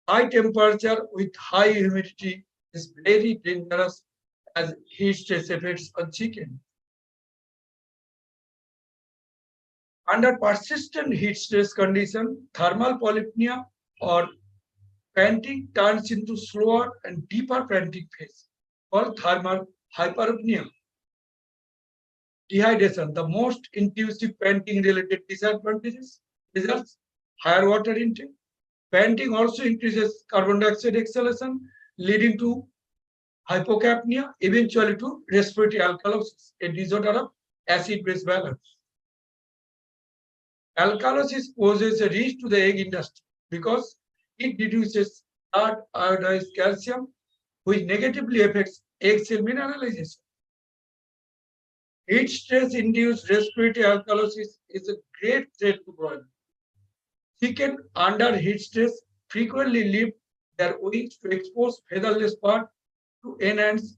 high temperature with high humidity is very dangerous as heat stress effects on chicken. Under persistent heat stress condition, thermal polypnea or panting turns into slower and deeper panting phase called thermal hyperapnea. Dehydration, the most intrusive panting related disadvantages, results higher water intake. Panting also increases carbon dioxide exhalation, leading to hypocapnia, eventually to respiratory alkalosis, a disorder of acid-base balance. Alkalosis poses a risk to the egg industry because it reduces hard iodized calcium, which negatively affects egg cell mineralization. Heat stress-induced respiratory alkalosis is a great threat to broiler. Chicken under heat stress frequently lift their wings to expose featherless part to enhance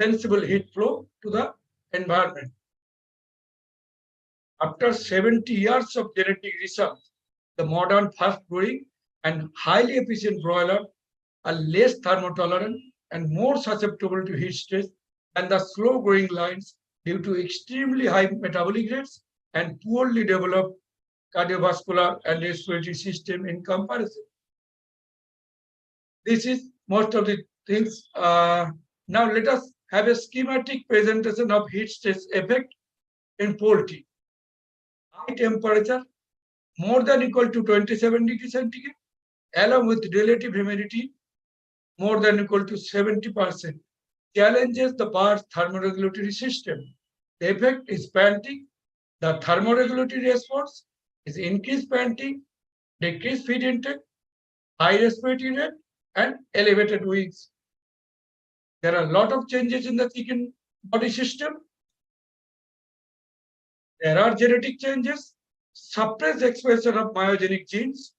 sensible heat flow to the environment. After 70 years of genetic research, the modern fast-growing and highly efficient broiler are less thermotolerant and more susceptible to heat stress than the slow-growing lines due to extremely high metabolic rates and poorly developed cardiovascular and respiratory system in comparison. This is most of the things. Now let us have a schematic presentation of heat stress effect in poultry. High temperature more than equal to 27 degrees centigrade, along with relative humidity more than equal to 70%, challenges the bird's thermoregulatory system. The effect is panting. The thermoregulatory response is increased panting, decreased feed intake, high respiratory rate, and elevated wings. There are a lot of changes in the chicken body system. There are genetic changes, suppressed expression of myogenic genes,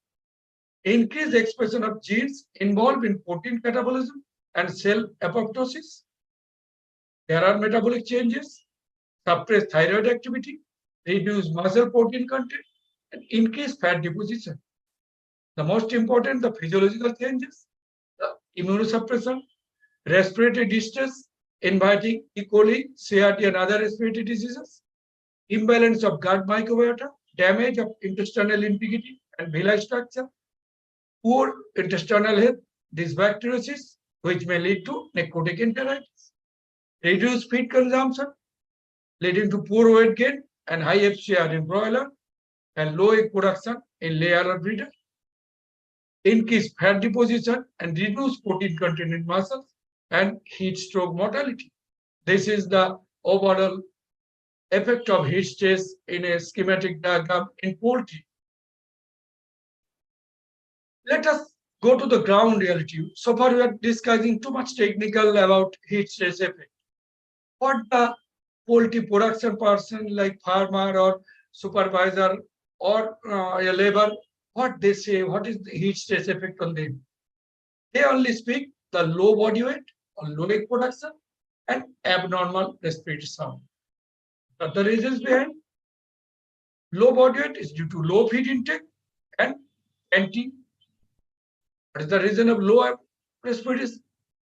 increased expression of genes involved in protein catabolism and cell apoptosis. There are metabolic changes, suppressed thyroid activity, reduced muscle protein content, and increased fat deposition. The most important, the physiological changes, the immunosuppression, respiratory distress, inviting E. coli, CRT, and other respiratory diseases, imbalance of gut microbiota, damage of intestinal integrity and villi structure, poor intestinal health, dysbacteriosis, which may lead to necrotic enteritis, reduced feed consumption, leading to poor weight gain and high FCR in broiler, and low egg production in layer breeder, increased fat deposition and reduced protein content in muscles, and heat stroke mortality. This is the overall effect of heat stress in a schematic diagram in poultry. Let us go to the ground reality. So far, we are discussing too much technical about heat stress effect. What the poultry production person like farmer or supervisor or a labor, what they say, what is the heat stress effect on them? They only speak the low body weight or low egg production and abnormal respiratory sound. But the reasons behind low body weight is due to low feed intake and panting. What is the reason of low respiratory,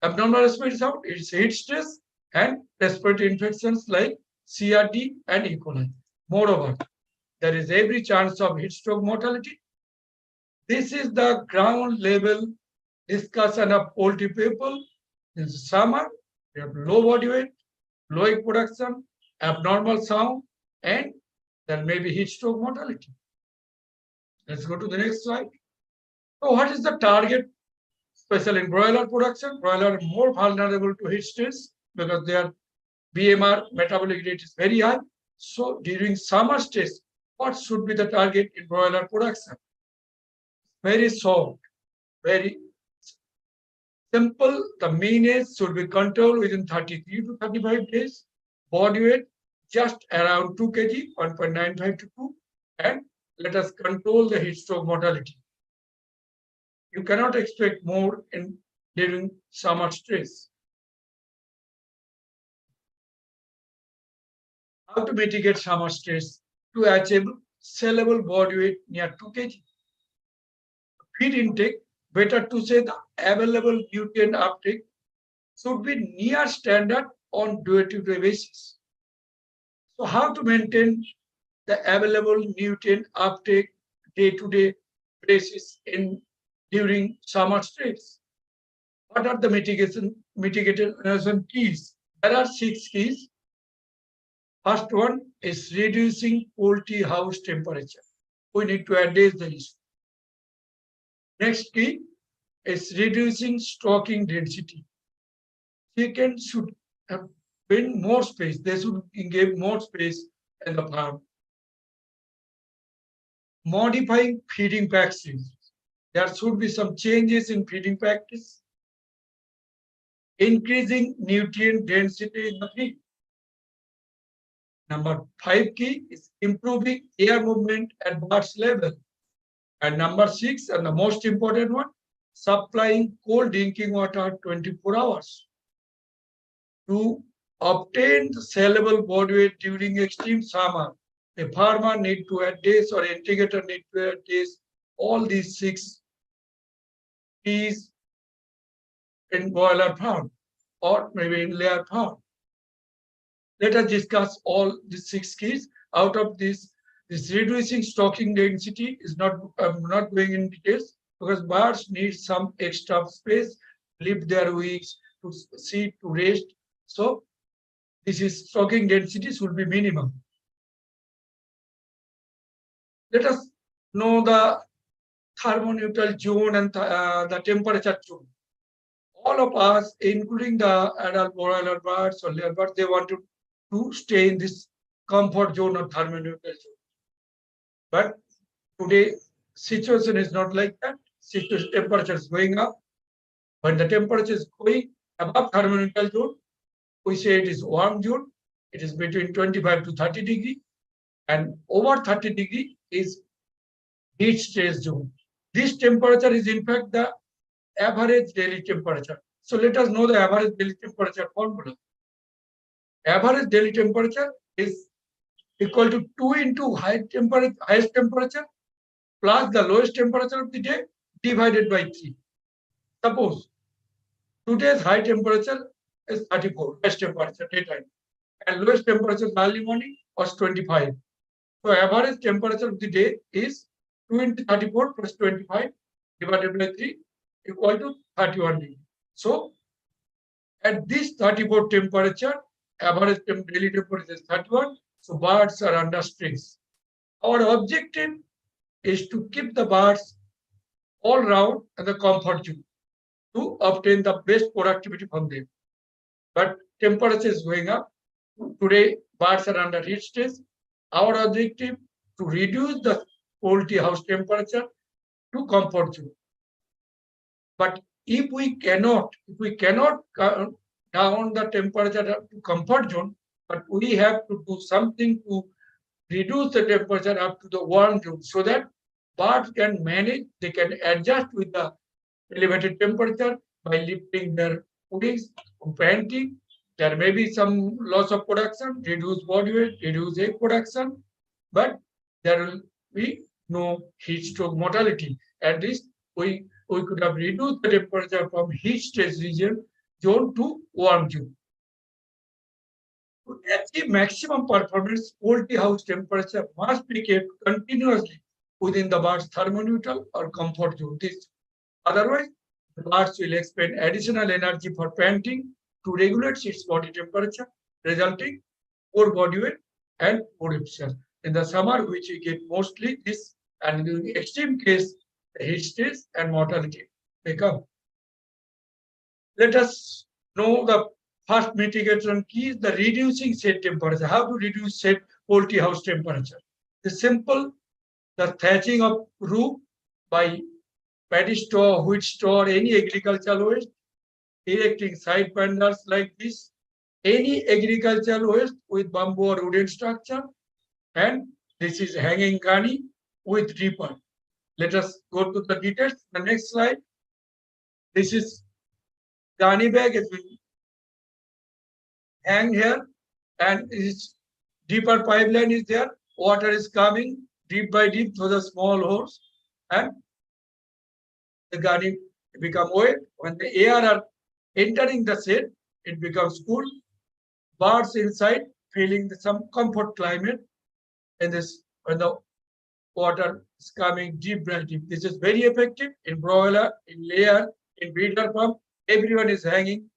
abnormal respiratory sound? It's heat stress and respiratory infections like CRT and E. coli. Moreover, there is every chance of heat stroke mortality. This is the ground level discussion of poultry people. In summer, we have low body weight, low egg production, abnormal sound, and there may be heat stroke mortality. Let's go to the next slide. So what is the target especially in broiler production. Broiler are more vulnerable to heat stress because their BMR metabolic rate is very high. So during summer stress, what should be the target in broiler production? Very soft, very simple. The mean age should be controlled within 33 to 35 days. Body weight just around 2 kg, 1.95 to 2, and let us control the heat stroke mortality. You cannot expect more during summer stress. How to mitigate summer stress to achieve sellable body weight near 2 kg? Feed intake, better to say the available nutrient uptake, should be near standard on day-to-day basis. So how to maintain the available nutrient uptake day-to-day basis during summer stress? What are the mitigation keys? There are 6 keys. First one is reducing poultry house temperature. We need to address the issue. Next key is reducing stocking density. Chickens should have more space. They should give more space in the farm. Modifying feeding practices. There should be some changes in feeding practice. Increasing nutrient density in the feed. Number 5 key is improving air movement at birds level. And number 6, and the most important one, supplying cold drinking water 24 hours. To obtain the sellable body weight during extreme summer, a farmer need to address or integrator need to address all these 6 keys in broiler farm or maybe in layer farm. Let us discuss all the 6 keys. Out of this reducing stocking density is not going in details because birds need some extra space, leave their wings to sit, to rest. So this is stocking density should be minimum. Let us know the thermoneutral zone and the temperature zone. All of us, including the adult broiler birds or layer birds, they want to stay in this comfort zone or thermoneutral zone. But today, situation is not like that. Temperature is going up. When the temperature is going above thermoneutral zone, we say it is warm zone. It is between 25 to 30 degree. And over 30 degree is heat stress zone. This temperature is in fact the average daily temperature. So let us know the average daily temperature formula. Average daily temperature is equal to 2 into highest temperature plus the lowest temperature of the day divided by 3. Suppose today's high temperature is 34, highest temperature daytime, and lowest temperature early morning was 25. So average temperature of the day is 2 into 34 plus 25 divided by 3 equal to 31 degrees. So at this 34 temperature, average daily temperature is 31. So birds are under stress. Our objective is to keep the birds all round in the comfort zone to obtain the best productivity from them. But temperature is going up. Today, birds are under heat stress. Our objective to reduce the poultry house temperature to comfort zone. But if we cannot down the temperature to comfort zone, but we have to do something to reduce the temperature up to the warm zone so that birds can manage, they can adjust with the elevated temperature by lifting their wings, panting. There may be some loss of production, reduce body weight, reduce egg production, but there will be no heat stroke mortality. At least we could have reduced the temperature from heat stress region zone to warm zone. To achieve maximum performance, poultry house temperature must be kept continuously within the bird's thermoneutral or comfort zone. Otherwise, the birds will expend additional energy for panting to regulate its body temperature, resulting poor body weight and poor efficiency. In the summer, which we get mostly this, and in the extreme case, the heat stress and mortality may come. let us know the first mitigation key is the reducing set temperature. How to reduce set poultry house temperature? It's simple. The thatching of roof by paddy straw, wheat straw, or any agricultural waste, erecting side panels like this, any agricultural waste with bamboo or wooden structure, and this is hanging gunny with reaper. Let us go to the details. The next slide. This is gunny bag. It will hang here, and its deeper pipeline is there. Water is coming deep by deep through the small holes, and the gunny become wet. When the air are entering the shed, it becomes cool. Birds inside feeling some comfort climate, and this when the water is coming deep by deep. This is very effective in broiler, in layer, in breeder farm. Everyone is hanging.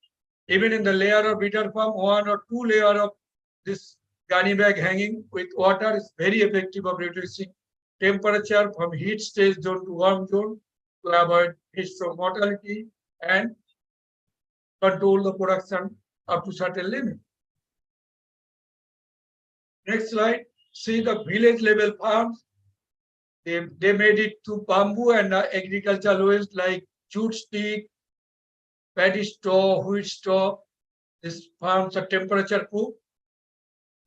Even in the layer of breeder farm, 1 or 2 layer of this gunny bag hanging with water is very effective of reducing temperature from heat stage zone to warm zone to avoid heat stroke mortality and control the production up to certain limit. Next slide. See the village level farms. They made it to bamboo and agricultural waste like jute stick, paddy straw, wheat straw. These farms are temperature proof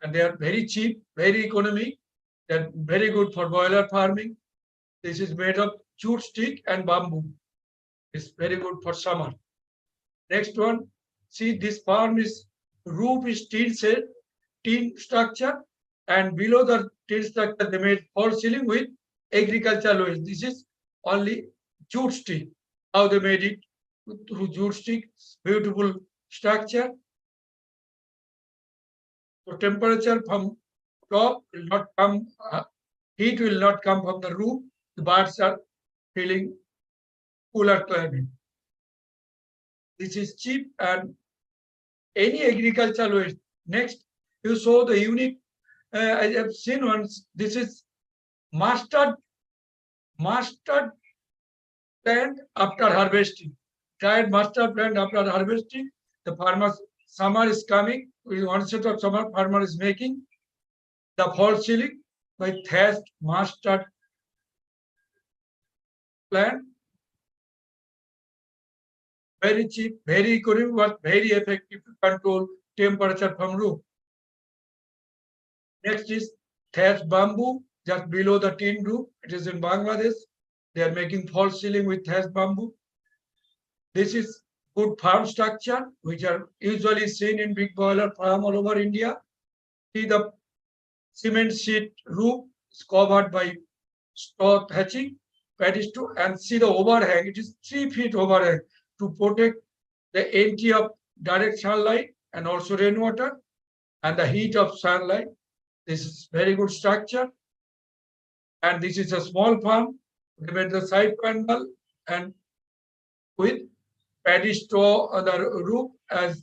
and they are very cheap, very economic. They're very good for broiler farming. This is made of jute stick and bamboo. It's very good for summer. Next one. See, this farm is roof is tin structure, and below the tin structure they made false ceiling with agricultural waste. This is only jute stick. How they made it through jute stick, beautiful structure. So temperature from top will not come, heat will not come from the roof. The birds are feeling cooler climate. This is cheap and any agricultural waste. Next, you saw the unique. I have seen once. This is mustard plant after harvesting. Dried mustard plant after harvesting. The farmers, summer is coming. With onset of summer, farmer is making the false ceiling by thatched mustard plant. Very cheap, very economic, but very effective to control temperature from roof. Next is thatched bamboo just below the tin roof. It is in Bangladesh. They are making false ceiling with thatched bamboo. This is good farm structure, which are usually seen in big boiler farm all over India. See the cement sheet roof is covered by straw thatching, paddy straw, and see the overhang. It is 3 feet overhang to protect the entry of direct sunlight and also rainwater and the heat of sunlight. This is very good structure. And this is a small farm. They made the side panel and with paddy straw on the roof as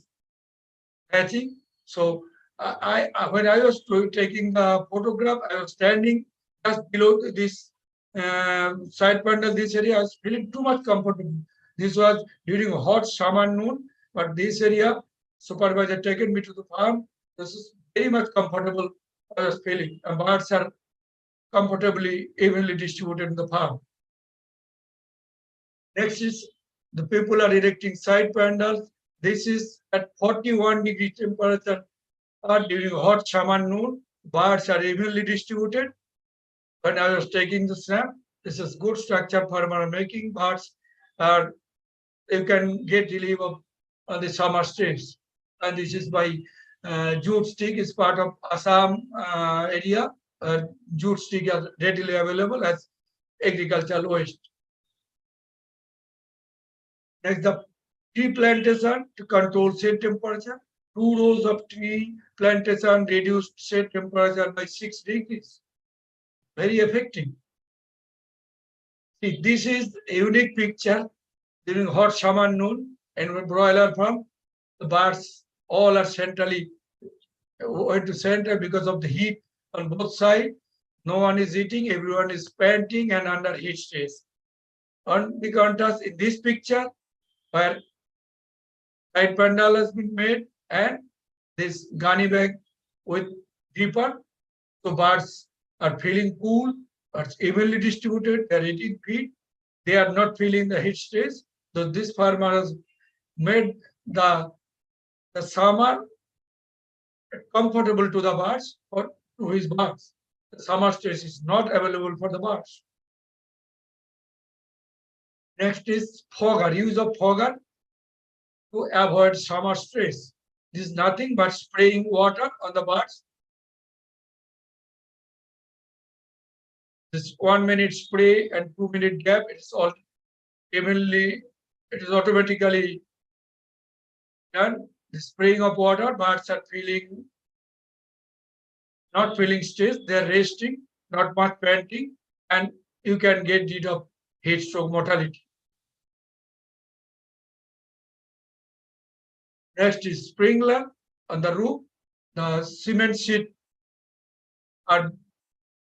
hatching. So when I was taking the photograph, I was standing just below this side panel. This area, I was feeling too much comfortable. This was during hot summer noon, but this area, supervisor taken me to the farm. This is very much comfortable. I was feeling, and birds are comfortably evenly distributed in the farm. Next is the people are erecting side panels. This is at 41-degree temperature during hot summer noon. Birds are evenly distributed. When I was taking the snap, this is good structure farmer making. Birds are, you can get relief of on the summer stress. And this is by jute stick is part of Assam area. Jute stick are readily available as agricultural waste. Next, the tree plantation to control shade temperature. 2 rows of tree plantation reduced shade temperature by 6 degrees. Very effective. See, this is a unique picture during hot summer noon and with broiler farm. The birds all are centrally went to center because of the heat on both sides. No one is eating, everyone is panting and under heat stress. On the contrast, in this picture, where Light pandal has been made and this gunny bag with deeper. So birds are feeling cool, birds evenly distributed, they are eating feed, they are not feeling the heat stress. So this farmer has made the summer comfortable to the birds or to his birds. The summer stress is not available for the birds. Next is fogger, use of fogger to avoid summer stress. This is nothing but spraying water on the birds. This 1 minute spray and 2 minute gap, it is all evenly, it is automatically done. The spraying of water, birds are not feeling stress, they are resting, not much panting, and you can get rid of heat stroke mortality. Next is sprinkler on the roof. The cement sheet are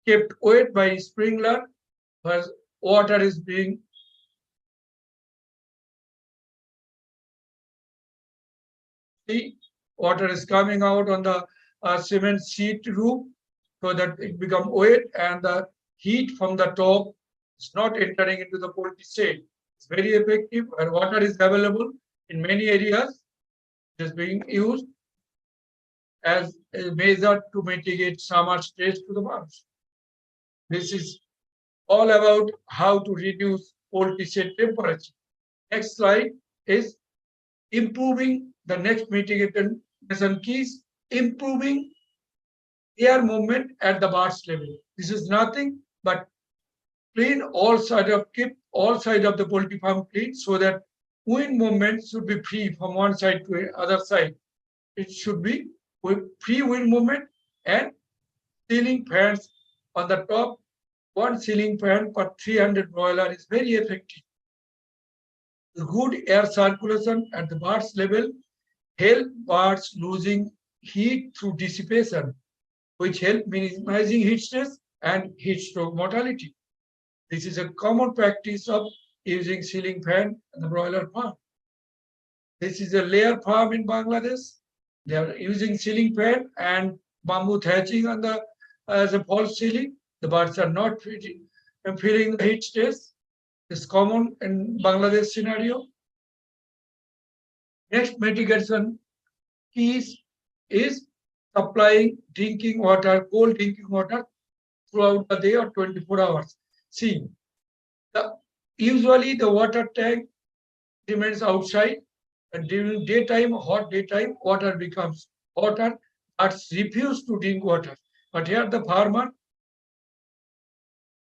kept wet by sprinkler, where water is being water is coming out on the cement sheet roof so that it becomes wet and the heat from the top is not entering into the poultry shed. It's very effective where water is available in many areas. It is being used as a measure to mitigate summer stress to the birds. This is all about how to reduce poultry shed temperature. Next slide is improving the next mitigation keys, improving air movement at the birds level. This is nothing but keep all sides of the poultry farm clean so that wind movement should be free from one side to the other side. It should be with free wind movement and ceiling fans on the top. One ceiling fan per 300 broiler is very effective. Good air circulation at the birds level help birds losing heat through dissipation, which help minimizing heat stress and heat stroke mortality. This is a common practice of using ceiling fan in the broiler farm. This is a layer farm in Bangladesh. They are using ceiling fan and bamboo thatching on the as a false ceiling. The birds are not feeling the heat stress. It's common in Bangladesh scenario. Next mitigation keys is supplying drinking water, cold drinking water throughout the day or 24 hours. See, usually the water tank remains outside, and during daytime, hot daytime, water becomes hotter, but refuse to drink water. But here the farmer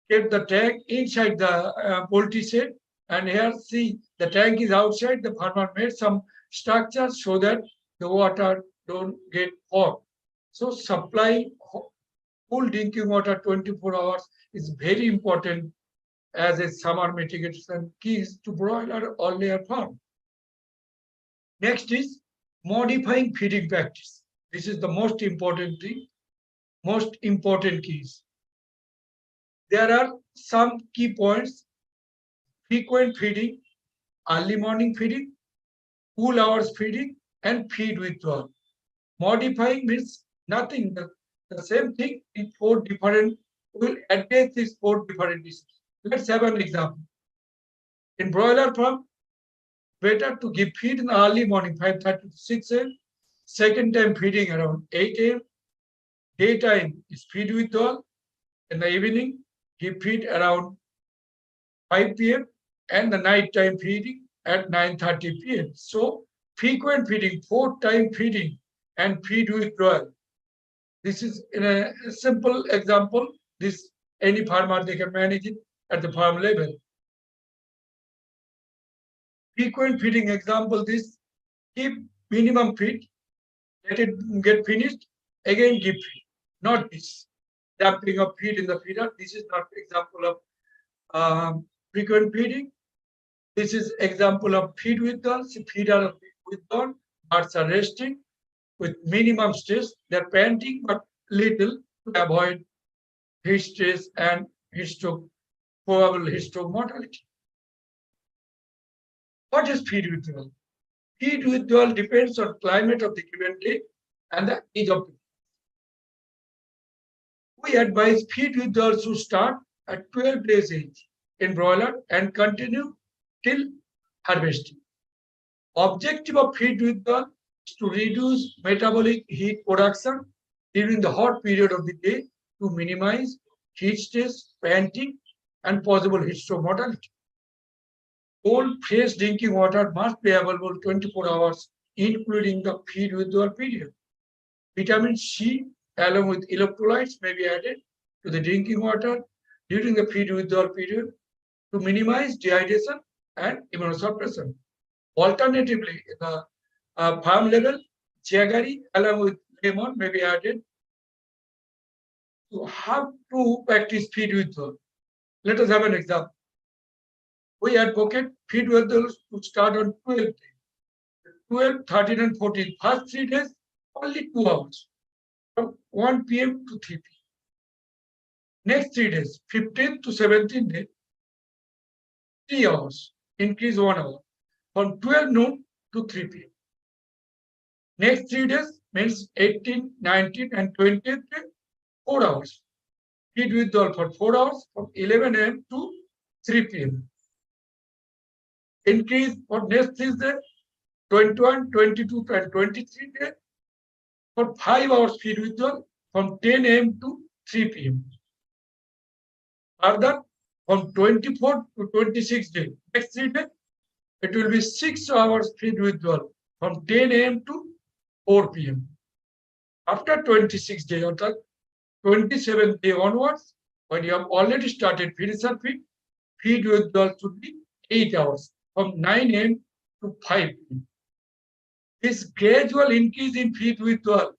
kept the tank inside the poultry shed, and here see the tank is outside. The farmer made some structure so that the water don't get hot. So supplying cool drinking water 24 hours is very important as a summer mitigation keys to broiler or layer farm. Next is modifying feeding practice. This is the most important thing, most important keys. There are some key points: frequent feeding, early morning feeding, cool hours feeding, and feed withdrawal. Modifying means nothing. The same thing in 4 different, will address these 4 different issues. Let's have an example. In broiler farm, better to give feed in the early morning, 5:30 to 6 a.m. Second time feeding around 8 a.m. Daytime is feed withdrawal. In the evening, give feed around 5 p.m. and the night time feeding at 9:30 p.m. So frequent feeding, 4 time feeding, and feed withdrawal. This is in a simple example. This any farmer they can manage it at the farm level. Frequent feeding example: this keep minimum feed, let it get finished, again give feed. Not this dumping of feed in the feeder. This is not example of frequent feeding. This is example of feed withdrawal. Feeder withdrawn, birds are resting with minimum stress. They're panting but little to avoid heat stress and heat stroke, probable heat stroke mortality. What is feed withdrawal? Feed withdrawal depends on climate of the given day and the age of the. We advise feed withdrawal to start at 12 days age in broiler and continue till harvesting. Objective of feed withdrawal is to reduce metabolic heat production during the hot period of the day to minimize heat stress, panting, and possible heat stroke mortality. Cold, fresh drinking water must be available 24 hours, including the feed withdrawal period. Vitamin C, along with electrolytes, may be added to the drinking water during the feed withdrawal period to minimize dehydration and immunosuppression. Alternatively, in the farm level, jaggery along with lemon may be added. So how to practice feed withdrawal? Let us have an example. We advocate feed withdrawal to start on 12 days. 12, 13, and 14. First 3 days, only 2 hours, from 1 p.m. to 3 p.m. Next 3 days, 15th to 17th day, 3 hours, increase 1 hour, from 12 noon to 3 p.m. Next 3 days means 18, 19, and 20th day, 4 hours. Feed withdrawal for 4 hours from 11 a.m. to 3 p.m. Increase for next 3 days, 21, 22, and 23 days for 5 hours feed withdrawal from 10 a.m. to 3 p.m. Further, from 24 to 26 days, next 3 days, it will be 6 hours feed withdrawal from 10 a.m. to 4 p.m. After 26 days, or 27th day onwards, when you have already started finisher feed withdrawal should be 8 hours from 9 a.m. to 5 p.m. This gradual increase in feed withdrawal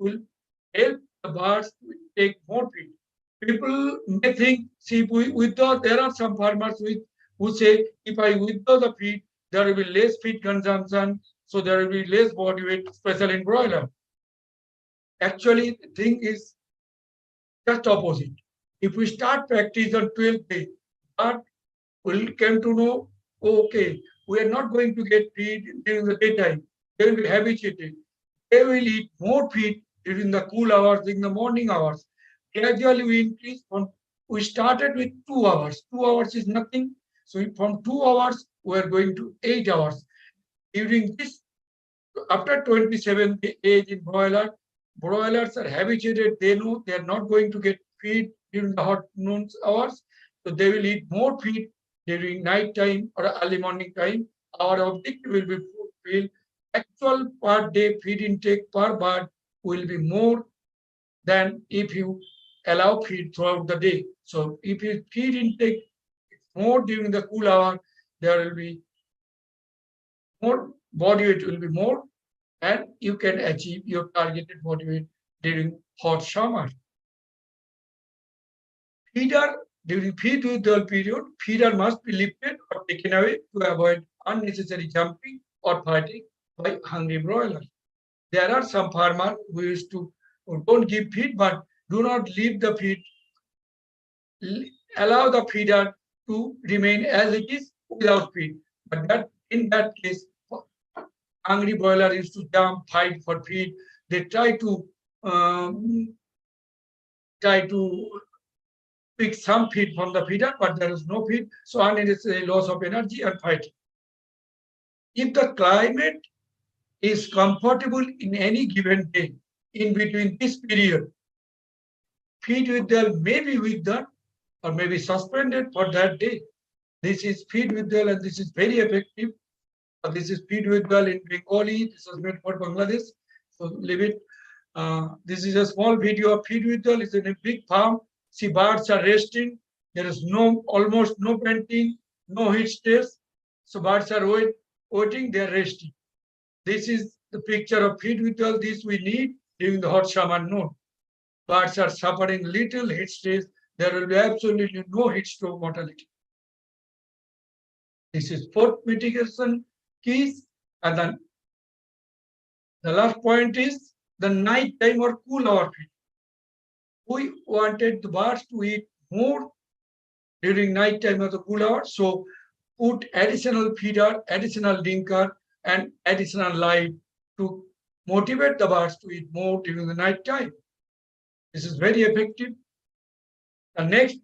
will help the birds to take more feed. People may think, see, there are some farmers who say, if I withdraw the feed, there will be less feed consumption, so there will be less body weight, especially in broiler. Actually, the thing is just opposite. If we start practice on 12th day, but will come to know, okay, we are not going to get feed during the daytime. They will be habituated. They will eat more feed during the cool hours, in the morning hours. Gradually we increase we started with 2 hours. 2 hours is nothing. So from 2 hours, we are going to 8 hours. During this, after 27 age in broilers are habituated. They know they are not going to get feed during the hot noon hours. So they will eat more feed during night time or early morning time. Our objective will be fulfilled. Actual per day feed intake per bird will be more than if you allow feed throughout the day. So if you feed intake more during the cool hour, there will be more body weight will be more, and you can achieve your targeted body weight during hot summer. During feed withdrawal period, feeder must be lifted or taken away to avoid unnecessary jumping or fighting by hungry broilers. There are some farmers who don't give feed, but do not leave the feed, allow the feeder to remain as it is without feed. But in that case, hungry broiler used to jump, fight for feed. They try to pick some feed from the feeder, but there is no feed, so unnecessary loss of energy and fighting. If the climate is comfortable in any given day, in between this period, feed withdrawal may be withdrawn or may be suspended for that day. This is feed withdrawal, and this is very effective. This is feed withdrawal in Bengali. This was made for Bangladesh. So leave it. This is a small video of feed withdrawal. It's in a big farm. See, birds are resting. There is almost no panting, no heat stress. So birds are waiting. They are resting. This is the picture of feed withdrawal. This we need during the hot summer noon. Birds are suffering little heat stress. There will be absolutely no heat stroke mortality. This is fourth mitigation keys. And then the last point is the night time or cool hour feed. We wanted the birds to eat more during night time or the cool hour. So put additional feeder, additional dinker and additional light to motivate the birds to eat more during the night time. This is very effective. The next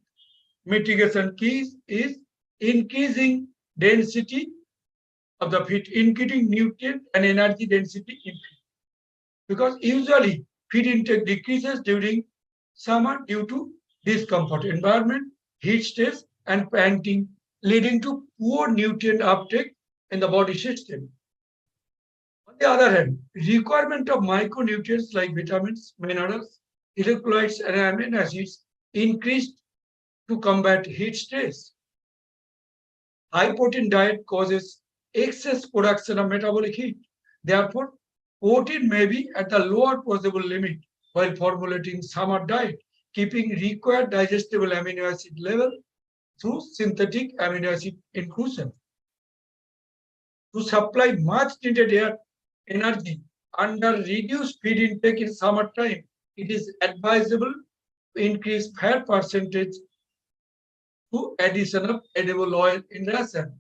mitigation key is increasing density of the feed, increasing nutrient and energy density in feed. Because usually feed intake decreases during summer due to discomfort environment, heat stress, and panting, leading to poor nutrient uptake in the body system. On the other hand, requirement of micronutrients like vitamins, minerals, electrolytes, and amino acids increased to combat heat stress. High protein diet causes excess production of metabolic heat. Therefore, protein may be at the lower possible limit while formulating summer diet, keeping required digestible amino acid level through synthetic amino acid inclusion. To supply much needed air energy under reduced feed intake in summertime, it is advisable to increase fat percentage through addition of edible oil in ration.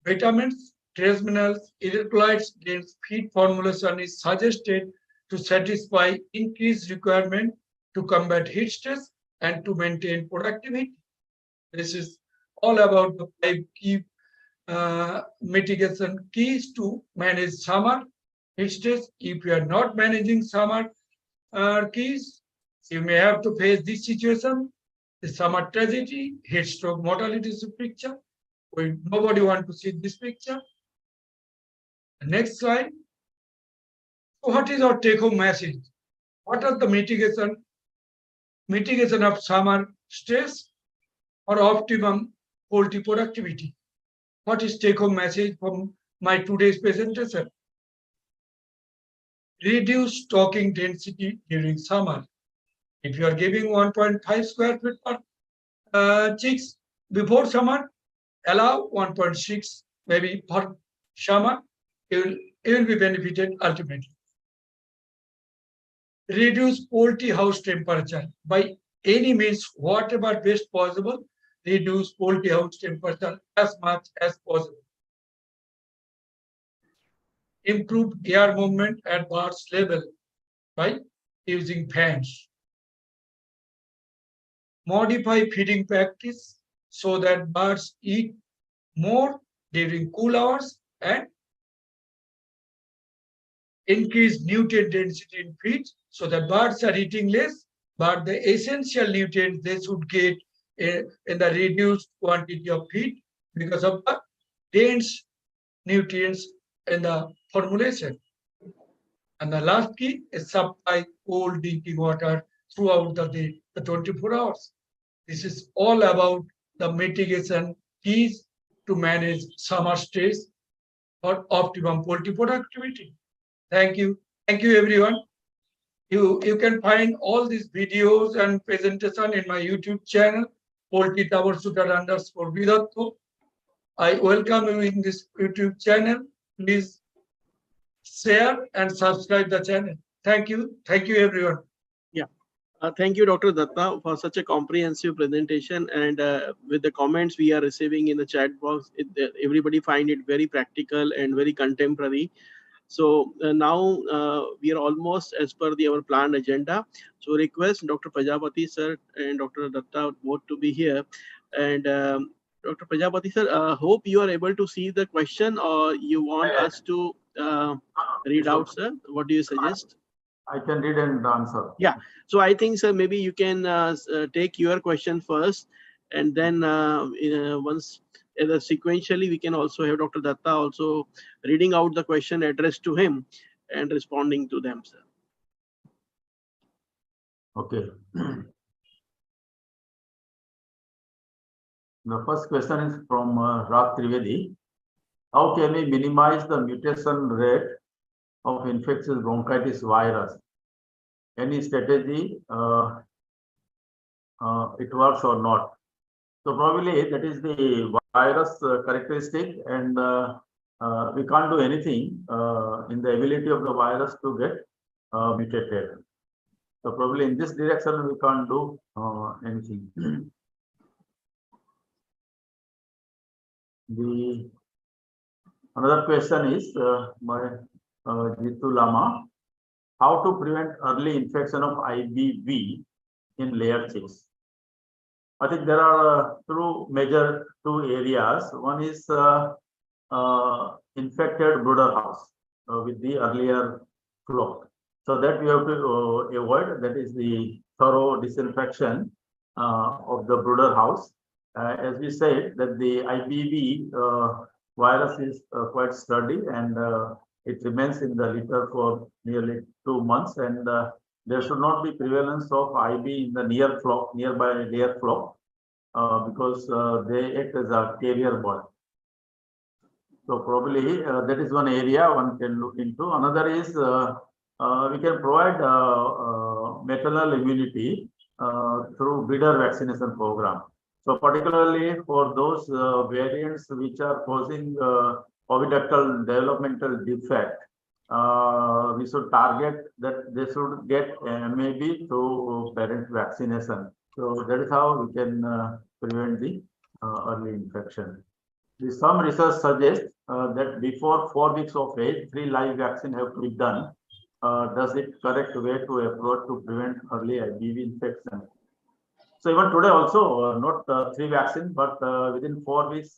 Vitamins, trace minerals, electrolytes dense feed formulation is suggested to satisfy increased requirement to combat heat stress and to maintain productivity. This is all about the 5 key mitigation keys to manage summer heat stress. If you are not managing summer keys, you may have to face this situation, the summer tragedy, heat stroke mortality picture. Nobody wants to see this picture. Next slide. So what is our take-home message? What are the mitigation of summer stress or optimum poultry productivity? What is take-home message from my today's presentation? Reduce stocking density during summer. If you are giving 1.5 square feet per chicks before summer, allow 1.6 maybe per summer. You will be benefited ultimately. Reduce poultry house temperature by any means, whatever best possible. Reduce poultry house temperature as much as possible. Improve air movement at birds level by using fans. Modify feeding practice so that birds eat more during cool hours and increase nutrient density in feed so that birds are eating less, but the essential nutrients they should get in the reduced quantity of feed because of the dense nutrients in the formulation. And the last key is supply cold drinking water throughout the day, the 24 hours. This is all about the mitigation keys to manage summer stress for optimum poultry productivity. Thank you. Thank you, everyone. You can find all these videos and presentation in my YouTube channel, Poultry _Vidatto. I welcome you in this YouTube channel. Please share and subscribe the channel. Thank you. Thank you, everyone.
Thank you, Dr. Datta, for such a comprehensive presentation. And with the comments we are receiving in the chat box, everybody find it very practical and very contemporary. So now we are almost as per our planned agenda. So request Dr. Prajapati sir and Dr. Datta both to be here. And Dr. Prajapati sir, hope you are able to see the question, or you want us to read out, sir? What do you suggest?
I can read and answer.
Yeah. So I think, sir, maybe you can take your question first, and then once sequentially, we can also have Dr. Datta also reading out the question addressed to him and responding to them, sir.
Okay. The first question is from Rag Trivedi. How can we minimize the mutation rate of infectious bronchitis virus? Any strategy it works or not? So probably that is the virus characteristic, and we can't do anything in the ability of the virus to get mutated. So probably in this direction we can't do anything. The Another question is by Jitu Lama. How to prevent early infection of IBV in layer chicks? I think there are two major areas. One is infected brooder house with the earlier flock. So that we have to avoid. That is the thorough disinfection of the brooder house. As we said, that the IBV virus is quite sturdy and it remains in the litter for nearly 2 months, and there should not be prevalence of IB in the nearby layer flock because they act as a carrier body. So probably that is one area one can look into. Another is we can provide maternal immunity through breeder vaccination program. So particularly for those variants which are causing oviductal developmental defect, we should target that they should get maybe through parent vaccination. So that is how we can prevent the early infection. Some research suggests that before 4 weeks of age, 3 live vaccine have to be done. Does it correct way to approach to prevent early IBV infection? So even today also, not 3 vaccines, but within 4 weeks,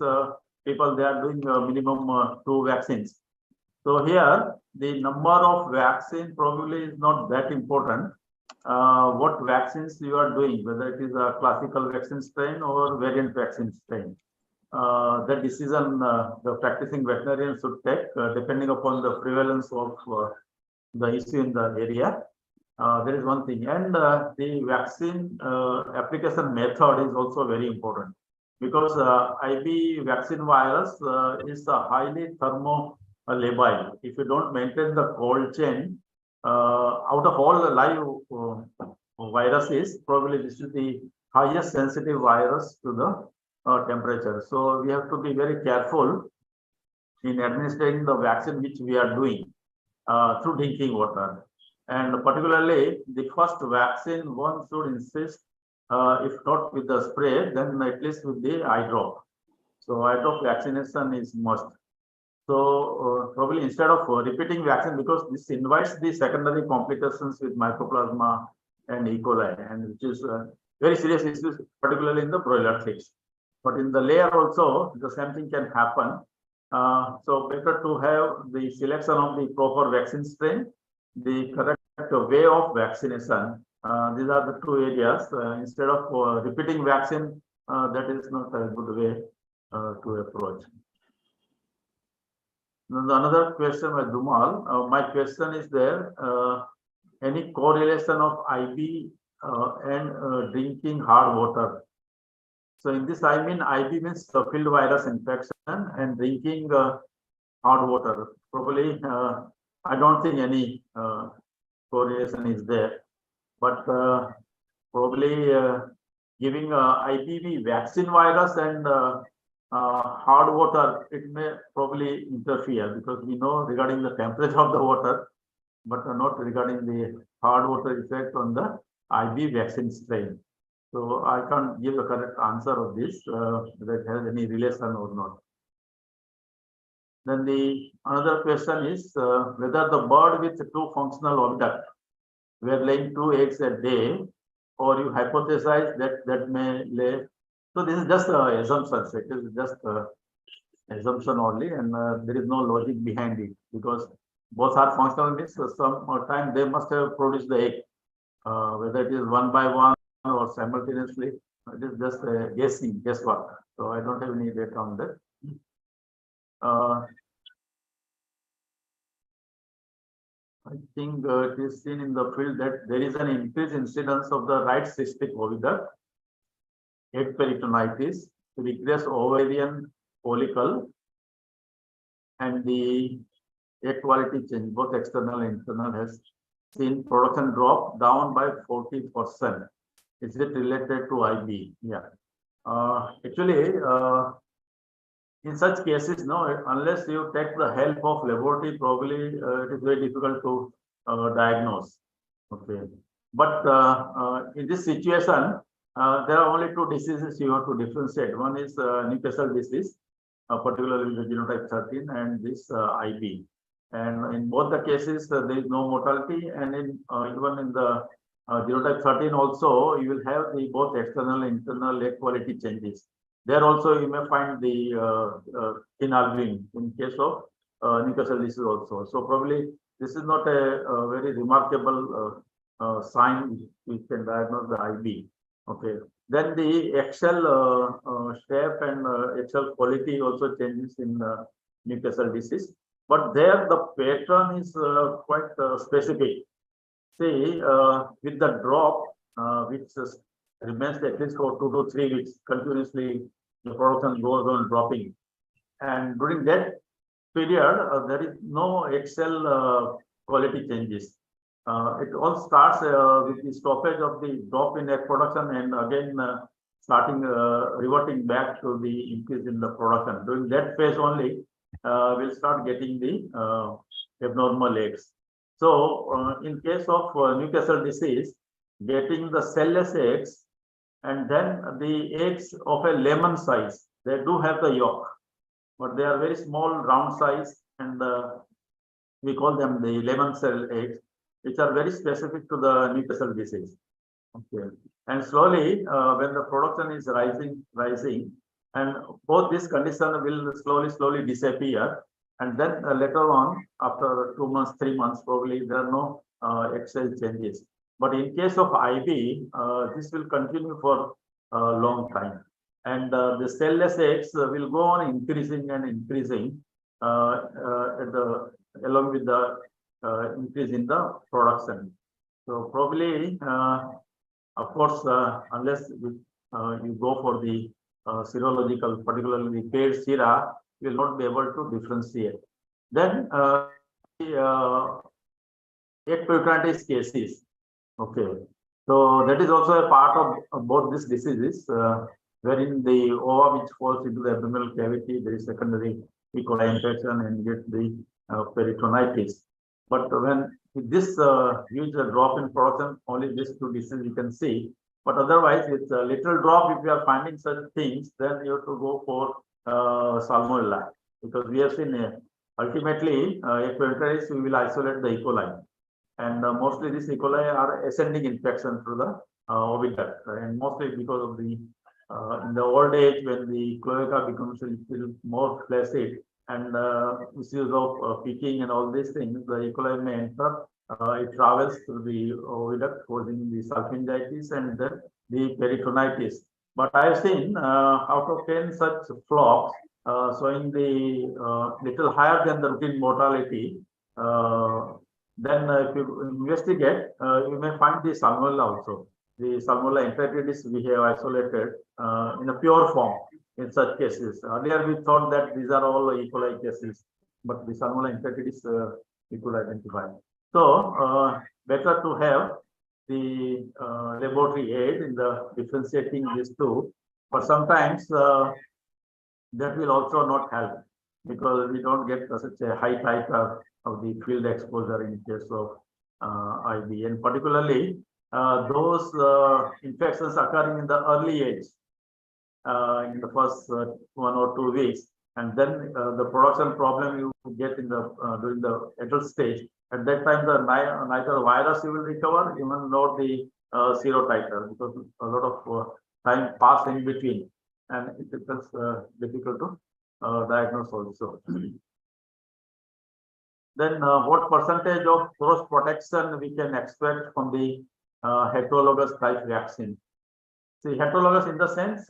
people they are doing minimum 2 vaccines. So here, the number of vaccine probably is not that important. What vaccines you are doing, whether it is a classical vaccine strain or variant vaccine strain. The decision the practicing veterinarian should take depending upon the prevalence of the issue in the area. There is one thing, and the vaccine application method is also very important because IB vaccine virus is highly thermolabile. If you don't maintain the cold chain, out of all the live viruses, probably this is the highest sensitive virus to the temperature. So we have to be very careful in administering the vaccine which we are doing through drinking water. And particularly the first vaccine, one should insist, if not with the spray, then at least with the eye drop. So eye drop vaccination is must. So probably instead of repeating vaccine, because this invites the secondary complications with mycoplasma and E. coli, and which is very serious issues, particularly in the broiler chicks. But in the layer also, the same thing can happen. So better to have the selection of the proper vaccine strain, the correct way of vaccination. These are the 2 areas. Instead of repeating vaccine, that is not a good way to approach. Another question by Dumal. My question is there, any correlation of IB and drinking hard water? So in this, I mean IB means field virus infection and drinking hard water. Probably, I don't think any correlation is there, but probably giving IBV vaccine virus and hard water, it may probably interfere because we know regarding the temperature of the water, but not regarding the hard water effect on the IB vaccine strain. So I can't give a correct answer of this, whether it has any relation or not. Then the another question is whether the bird with 2 functional oviduct were laying 2 eggs a day, or you hypothesize that may lay. So this is just assumptions. It is just assumption only, and there is no logic behind it because both are functional means some time they must have produced the egg, whether it is one by one or simultaneously. It is just guesswork. So I don't have any data on that. I think it is seen in the field that there is an increased incidence of the right cystic oviduct, egg peritonitis, regress ovarian follicle, and the egg quality change, both external and internal, has seen production drop down by 40%. Is it related to IB? Yeah. Actually, in such cases, no, unless you take the help of laboratory, probably it is very difficult to diagnose. Okay. But in this situation, there are only 2 diseases you have to differentiate. One is Newcastle disease, particularly the genotype 13 and this IB. And in both the cases, there is no mortality, and in even in the genotype 13 also, you will have the both external and internal egg quality changes. There also you may find the thin albumin in case of Newcastle disease also. So probably this is not a very remarkable sign we can diagnose the IB. Okay. Then the eggshell shape and eggshell quality also changes in Newcastle disease. But there the pattern is quite specific. See, with the drop, which remains at least for 2 to 3 weeks, continuously the production goes on dropping. And during that period, there is no eggshell quality changes. It all starts with the stoppage of the drop in egg production and again starting reverting back to the increase in the production. During that phase only, we'll start getting the abnormal eggs. So in case of Newcastle disease, getting the cell-less eggs and then the eggs of a lemon size, they do have the yolk, but they are very small round size, and we call them the lemon cell eggs, which are very specific to the Newcastle disease. Okay, and slowly when the production is rising, and both these conditions will slowly disappear, and then later on, after 2 months, 3 months, probably there are no eggshell changes. But in case of IB, this will continue for a long time, and the cell-less eggs will go on increasing and increasing along with the increase in the production. So probably, of course, unless you go for the serological, particularly the paired sera, you will not be able to differentiate. Then the egg peritonitis cases. Okay, so that is also a part of both these diseases, wherein the ova which falls into the abdominal cavity, there is secondary E. coli infection and get the peritonitis. But when this huge drop in production, only these two diseases you can see. But otherwise, it's a little drop. If you are finding such things, then you have to go for salmonella, because we have seen ultimately egg peritonitis, we will isolate the E. coli, and mostly these E. coli are ascending infection through the oviduct, and mostly because of the in the old age when the cloaca becomes a little more flaccid, and issues of picking and all these things, the E. coli may enter. It travels through the oviduct, causing the salpingitis and then the peritonitis. But I have seen out of 10 such flocks showing the little higher than the routine mortality. Then if you investigate, you may find the salmonella also. The salmonella enteritis we have isolated in a pure form in such cases. Earlier we thought that these are all E. coli cases, but the salmonella enteritis we could identify. So better to have the laboratory aid in the differentiating these two, but sometimes that will also not help, because we don't get such a high titer of the field exposure in case of IB, and particularly those infections occurring in the early age, in the first 1 or 2 weeks, and then the production problem you get in the during the adult stage. At that time, the neither virus you will recover, even nor the serotiter, because a lot of time pass in between, and it becomes difficult to diagnose also. Then what percentage of cross protection we can expect from the heterologous type vaccine? See, heterologous in the sense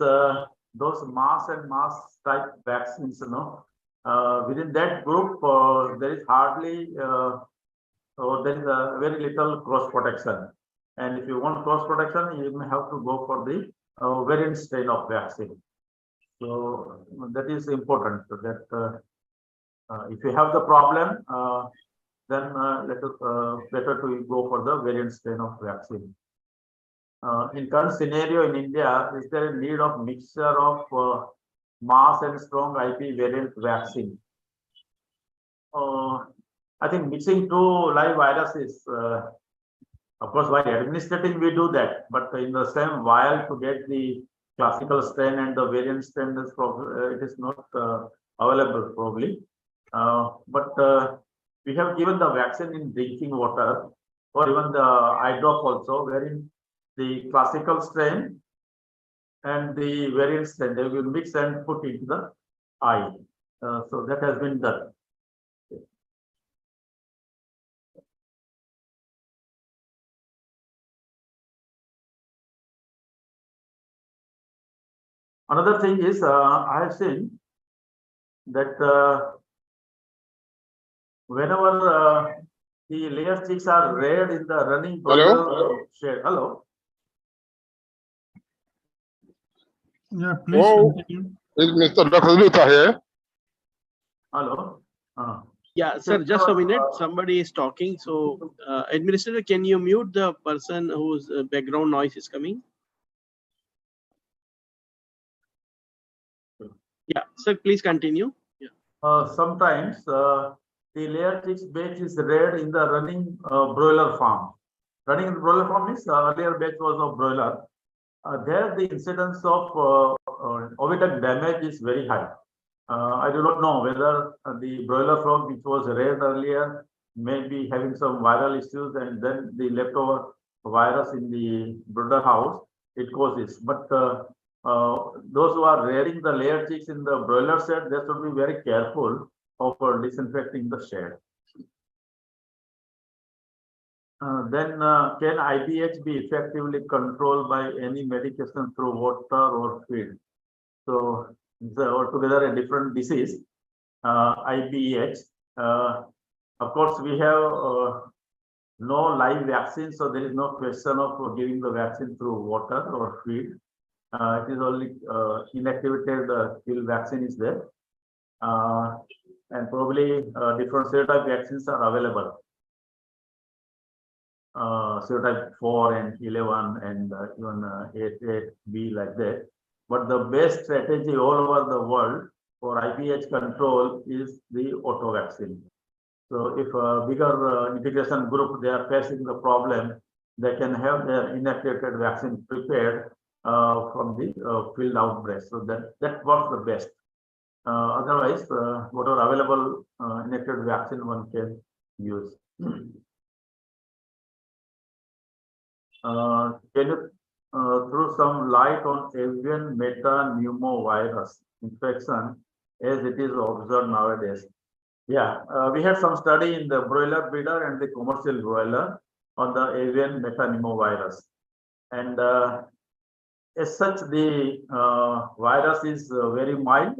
those mass and mass type vaccines, within that group there is hardly there is a very little cross protection, and if you want cross protection, you may have to go for the variant strain of vaccine. So that is important, that if you have the problem, then better to go for the variant strain of vaccine. In current scenario in India, is there a need of mixture of mass and strong IP variant vaccine? I think mixing two live viruses, of course, while administrating we do that, but in the same vial to get the classical strain and the variant strain, it is not available probably. But we have given the vaccine in drinking water or even the eye drop also, wherein the classical strain and the variant strain, they will mix and put into the eye. So that has been done. Another thing is, I have seen that whenever the layer chicks are reared in the running broiler shed. Hello.
Yeah, please
Whoa.
continue.
Is Mr. Dr. Luta here?
Hello.
Yeah, sir, just a minute. Somebody is talking. So, administrator, can you mute the person whose background noise is coming? Yeah, sir, please continue.
Sometimes the layer chicks batch is reared in the running broiler farm. Running in the broiler farm means earlier batch was of broiler. There the incidence of oviduct damage is very high. I do not know whether the broiler frog which was reared earlier may be having some viral issues, and then the leftover virus in the brooder house, it causes. But those who are rearing the layer chicks in the broiler shed, they should be very careful of disinfecting the shed. Then can IBH be effectively controlled by any medication through water or feed? So it's altogether a different disease, IBH. Of course, we have no live vaccine, so there is no question of giving the vaccine through water or feed. It is only inactivated kill vaccine is there. And probably different serotype vaccines are available. Serotype 4 and 11 and even 88B like that. But the best strategy all over the world for IBH control is the auto vaccine. So if a bigger integration group, they are facing the problem, they can have their inactivated vaccine prepared from the field outbreak. So that works the best. Otherwise, whatever available inactivated vaccine one can use. Can you throw some light on avian metapneumovirus infection as it is observed nowadays? Yeah, we had some study in the broiler breeder and the commercial broiler on the avian metapneumovirus. And as such, the virus is very mild.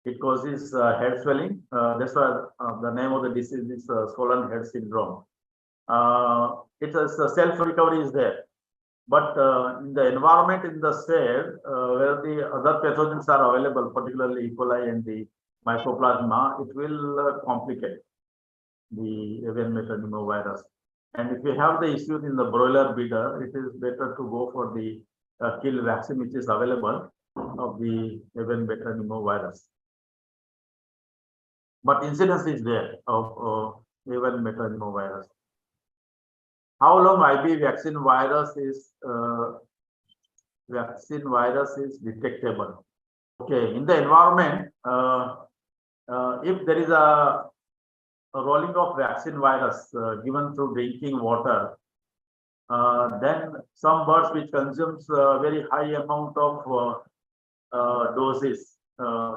It causes head swelling. That's why the name of the disease is swollen head syndrome. It is self-recovery is there. But in the environment in the shed, where the other pathogens are available, particularly E. coli and the mycoplasma, it will complicate the avian metapneumovirus. And if you have the issues in the broiler breeder, it is better to go for the kill vaccine which is available of the avian metapneumovirus. But incidence is there of avian metapneumovirus. How long IB vaccine virus is detectable? Okay, in the environment, if there is a rolling of vaccine virus given through drinking water, then some birds which consumes very high amount of doses,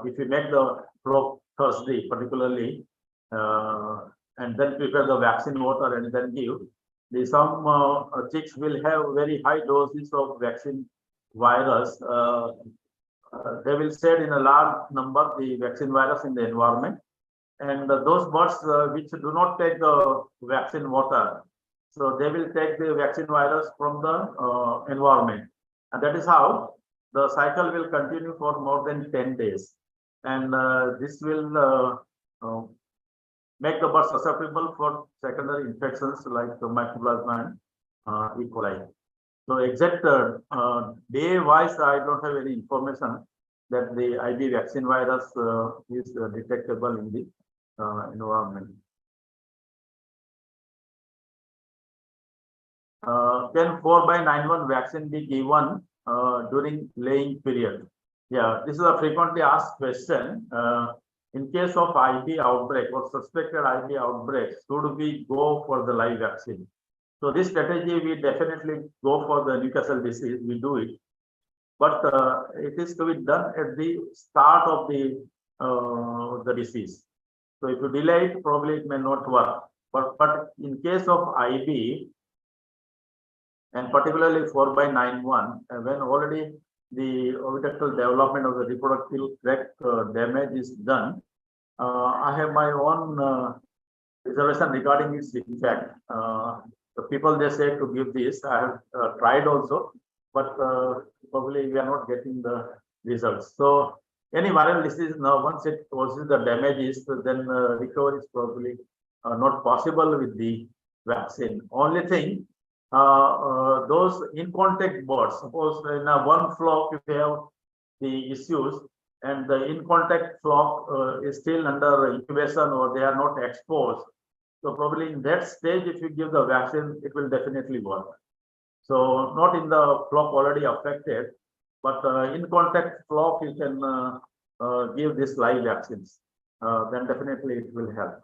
if you make the frog thirsty particularly, and then prepare the vaccine water and then give, some chicks will have very high doses of vaccine virus. They will shed in a large number the vaccine virus in the environment, and those birds which do not take the vaccine water, so they will take the vaccine virus from the environment, and that is how the cycle will continue for more than 10 days, and this will make the bird susceptible for secondary infections like the mycoplasma and E. coli. So exact day-wise, I don't have any information that the IB vaccine virus is detectable in the environment. Can 4/91 vaccine be given during laying period? Yeah, this is a frequently asked question. in case of IB outbreak or suspected IB outbreak, should we go for the live vaccine? So this strategy, we definitely go for the Newcastle disease, we do it. But it is to be done at the start of the disease. So if you delay it, probably it may not work. But in case of IB, and particularly 4/91, when already the oviductal development of the reproductive tract damage is done, I have my own reservation regarding its effect. The people, they say to give this, I have tried also, but probably we are not getting the results. So any viral disease, now once it causes the damages, then recovery is probably not possible with the vaccine. Only thing, those in contact birds, suppose in one flock if you have the issues and the in contact flock is still under incubation or they are not exposed, so probably in that stage if you give the vaccine, it will definitely work. So not in the flock already affected, but in contact flock you can give this live vaccines, then definitely it will help.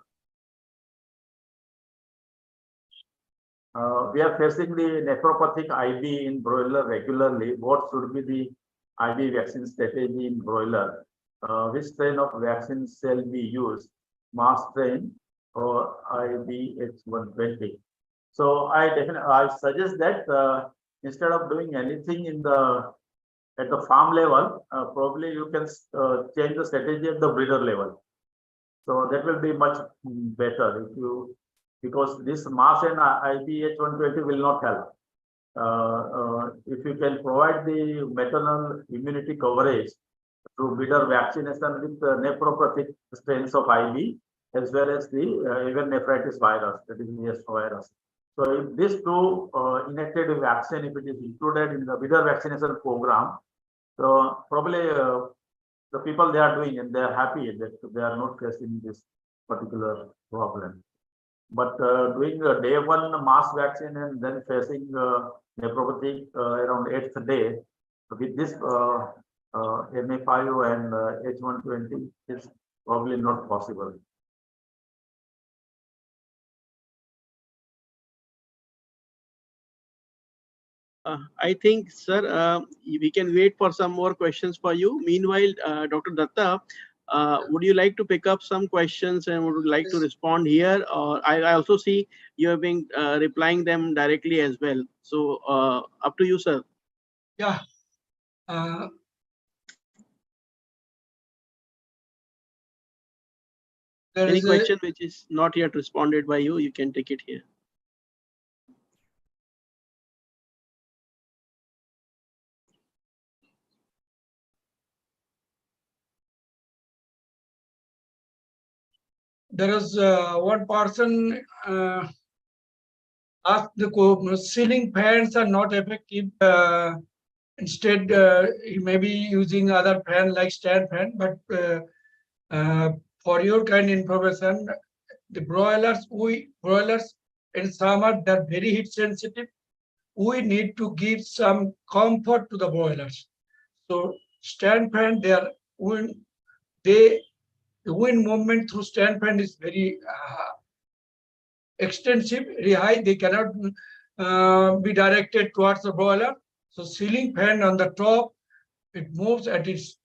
We are facing the nephropathic IB in broiler regularly. What should be the IB vaccine strategy in broiler? Which strain of vaccine shall be used? Mass strain or IBH120? So I suggest that instead of doing anything at the farm level, probably you can change the strategy at the breeder level. So that will be much better if you, because this mass and IBH120 will not help. If you can provide the maternal immunity coverage through breeder vaccination with nephropathic strains of IB as well as the even nephritis virus, that is NES virus. So if these two inactivated vaccine, if it is included in the breeder vaccination program, so probably the people, they are doing and they are happy that they are not facing this particular problem. But doing a day one mass vaccine and then facing nephropathy around 8th day with this MA5 and H120 is probably not possible.
I think, sir, we can wait for some more questions for you. Meanwhile, Dr. Datta, would you like to pick up some questions and would like to respond here? Or I also see you have been replying them directly as well. So up to you, sir.
Yeah.
Any question which is not yet responded by you, you can take it here.
There is one person asked the ceiling fans are not effective. Instead, he may be using other fan like stand fan. But for your kind information, the broilers in summer, they're very heat sensitive. We need to give some comfort to the broilers. So stand fan, the wind movement through stand fan is very extensive, very high. They cannot be directed towards the broiler. So ceiling fan on the top, it moves at its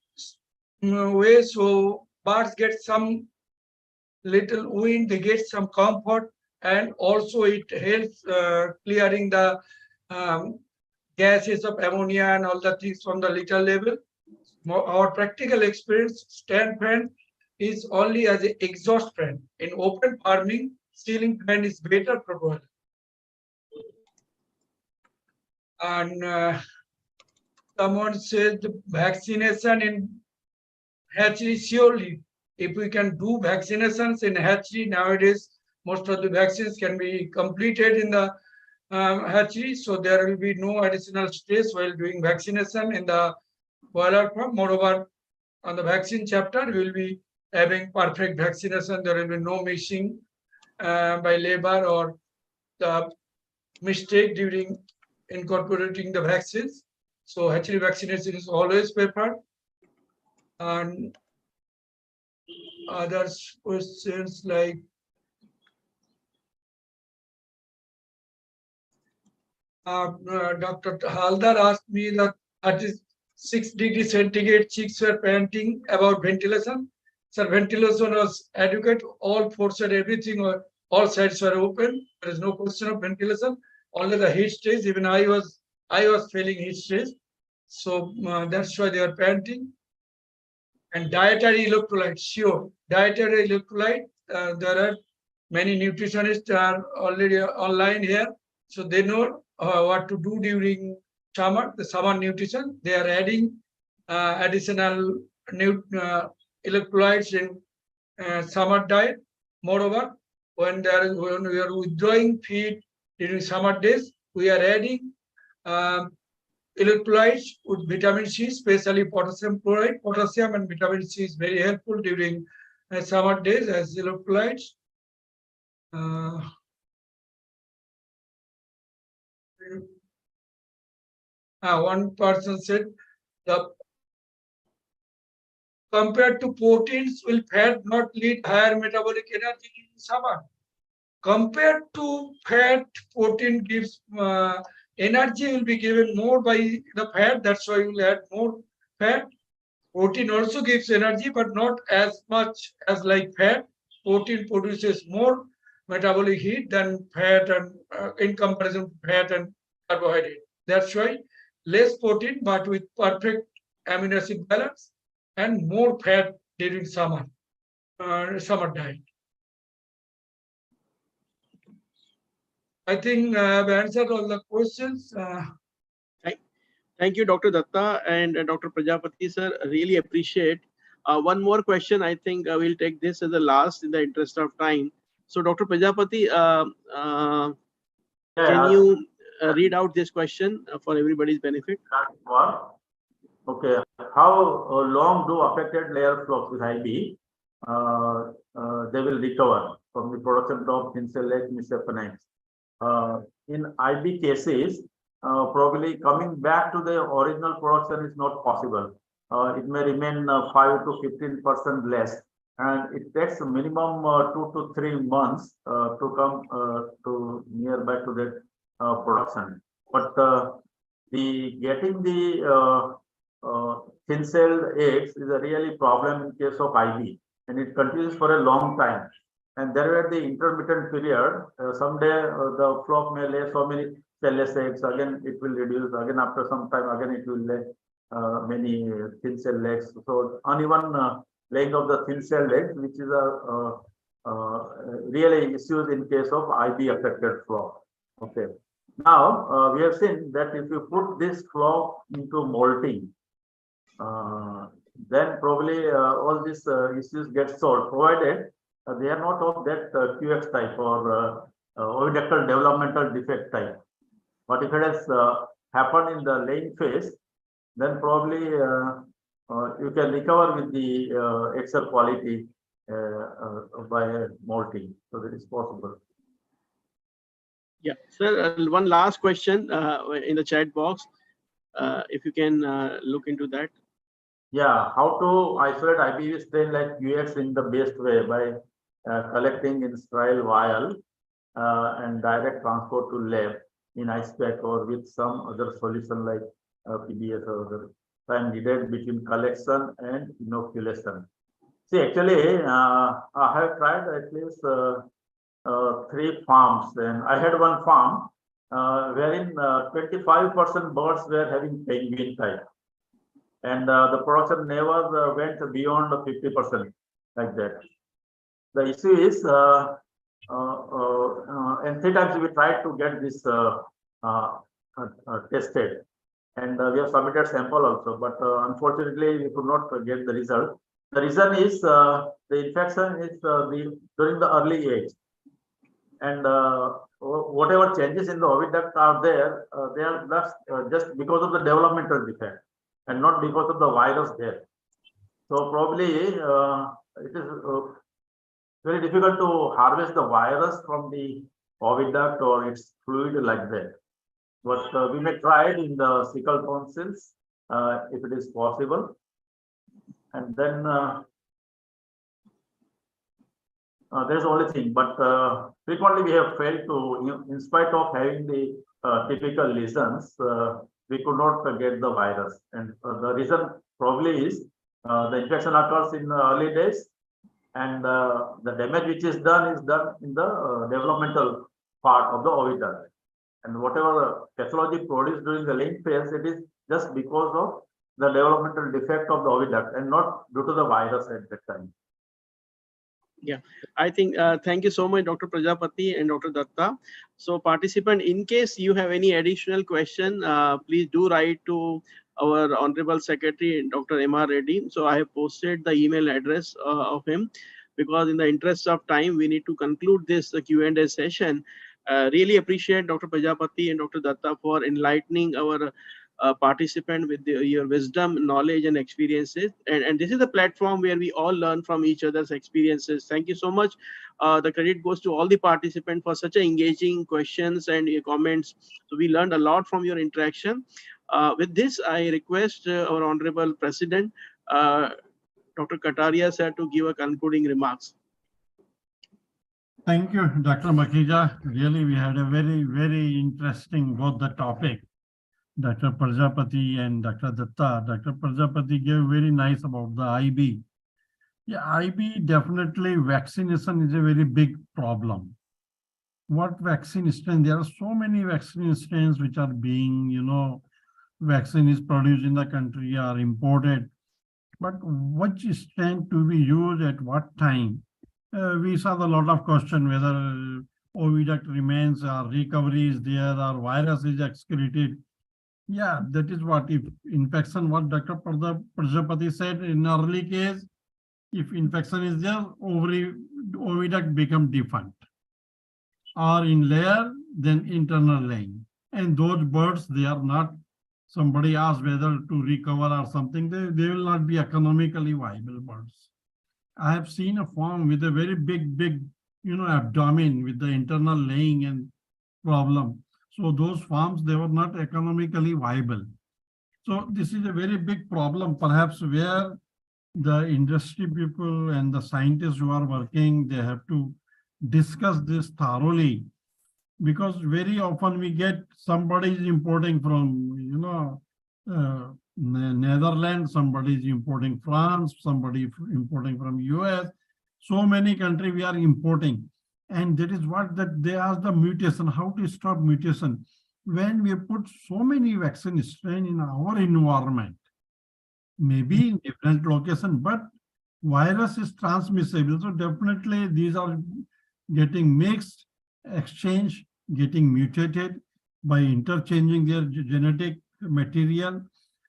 way. So birds get some little wind, they get some comfort, and also it helps clearing the gases of ammonia and all the things from the litter level. Our practical experience, stand fan is only as an exhaust fan. In open farming, ceiling fan is better for broiler. And someone said the vaccination in hatchery, surely if we can do vaccinations in hatchery nowadays, most of the vaccines can be completed in the hatchery, so there will be no additional stress while doing vaccination in the broiler farm. Moreover, on the vaccine chapter, we will be having perfect vaccination. There will be no missing by labor or the mistake during incorporating the vaccines. So hatchery vaccination is always preferred. And other questions like Dr. Haldar asked me that 36 degrees centigrade chicks were panting about ventilation. So ventilation was adequate, all four sides, everything, all sides were open. There is no question of ventilation. Only the heat stage, even I was feeling heat stage. So that's why they are panting. And dietary electrolyte, sure. Dietary electrolyte, there are many nutritionists are already online here. So they know what to do during summer, the summer nutrition. They are adding additional electrolytes in summer diet. Moreover, when we are withdrawing feed during summer days, we are adding electrolytes with vitamin C, especially potassium chloride. Potassium and vitamin C is very helpful during summer days as electrolytes. One person said the compared to proteins, will fat not lead higher metabolic energy in summer? Compared to fat, protein gives energy will be given more by the fat. That's why you will add more fat. Protein also gives energy, but not as much as like fat. Protein produces more metabolic heat than fat, and in comparison to fat and carbohydrate. That's why less protein, but with perfect amino acid balance, and more fat during summer diet. I think I have answered all the questions.
Thank you, Dr. Datta and Dr. Prajapati, sir. Really appreciate. One more question. I think I will take this as the last in the interest of time. So, Dr. Prajapati, can you read out this question for everybody's benefit?
Okay. How long do affected layer flocks with IB they will recover from the production of thin cell egg miscephenites? In IB cases, probably coming back to the original production is not possible. It may remain 5 to 15% less, and it takes a minimum 2 to 3 months to come to nearby to the production. But the getting the thin cell eggs is a really problem in case of IB, and it continues for a long time. And there were the intermittent period. Someday the flock may lay so many cell-less eggs. Again, it will reduce. Again, after some time, again it will lay many thin cell eggs. So uneven laying of the thin cell eggs, which is a really issues in case of IB affected flock. Okay. Now we have seen that if you put this flock into molting, then probably all these issues get solved, provided they are not of that QX type or oviductal developmental defect type. But if it has happened in the laying phase, then probably you can recover with the excel quality by molting. So that is possible.
Yeah, sir. One last question in the chat box. If you can look into that.
Yeah, how to isolate IBV strain like UX in the best way by collecting in sterile vial and direct transport to lab in ice pack or with some other solution like PBS or other time needed between collection and inoculation. See, actually, I have tried at least 3 farms, and I had one farm wherein 25% birds were having penguin type, and the production never went beyond 50% like that. The issue is, and 3 times we tried to get this tested, and we have submitted sample also, but unfortunately we could not get the result. The reason is the infection is during the early age, and whatever changes in the oviduct are there, they are just because of the developmental defect and not because of the virus there. So probably it is very difficult to harvest the virus from the oviduct or its fluid like that. But we may try it in the cecal tonsils if it is possible. And then There's only thing, but frequently we have failed to, in spite of having the typical lesions, we could not get the virus. And the reason probably is the infection occurs in the early days, and the damage which is done in the developmental part of the oviduct. And whatever pathology produced during the laying phase, it is just because of the developmental defect of the oviduct and not due to the virus at that time.
Yeah, I think, thank you so much, Dr. Prajapati and Dr. Datta. So participant, in case you have any additional question, please do write to our Honorable Secretary, Dr. M.R. Reddy. So I have posted the email address of him, because in the interest of time, we need to conclude this Q&A session. Really appreciate Dr. Prajapati and Dr. Datta for enlightening our participant with your wisdom, knowledge, and experiences. And this is a platform where we all learn from each other's experiences. Thank you so much. The credit goes to all the participants for such engaging questions and your comments. So we learned a lot from your interaction. With this, I request our Honorable President, Dr. Kataria sir, to give a concluding remarks.
Thank you, Dr. Makhija. Really, we had a very, very interesting both the topic. Dr. Prajapati and Dr. Datta. Dr. Prajapati gave very nice about the IB. Yeah, IB, definitely vaccination is a very big problem. What vaccine strain? There are so many vaccine strains which are being, vaccine is produced in the country or imported. But which strain to be used at what time? We saw a lot of question whether oviduct remains or recovery is there or virus is excreted. Yeah, that is what if infection, what Dr. Prajapati said in early case, if infection is there, oviduct become defunct. Or in layer, then internal laying. And those birds, they are not, somebody asked whether to recover or something, they will not be economically viable birds. I have seen a farm with a very big, abdomen with the internal laying and problem. So those farms, they were not economically viable. So this is a very big problem, perhaps where the industry people and the scientists who are working, they have to discuss this thoroughly, because very often we get somebody is importing from, Netherlands, somebody is importing France, somebody importing from US. So many countries we are importing. And that is what that they ask the mutation, how to stop mutation. When we put so many vaccine strain in our environment, maybe in different location, but virus is transmissible. So definitely these are getting mixed, exchange, getting mutated by interchanging their genetic material.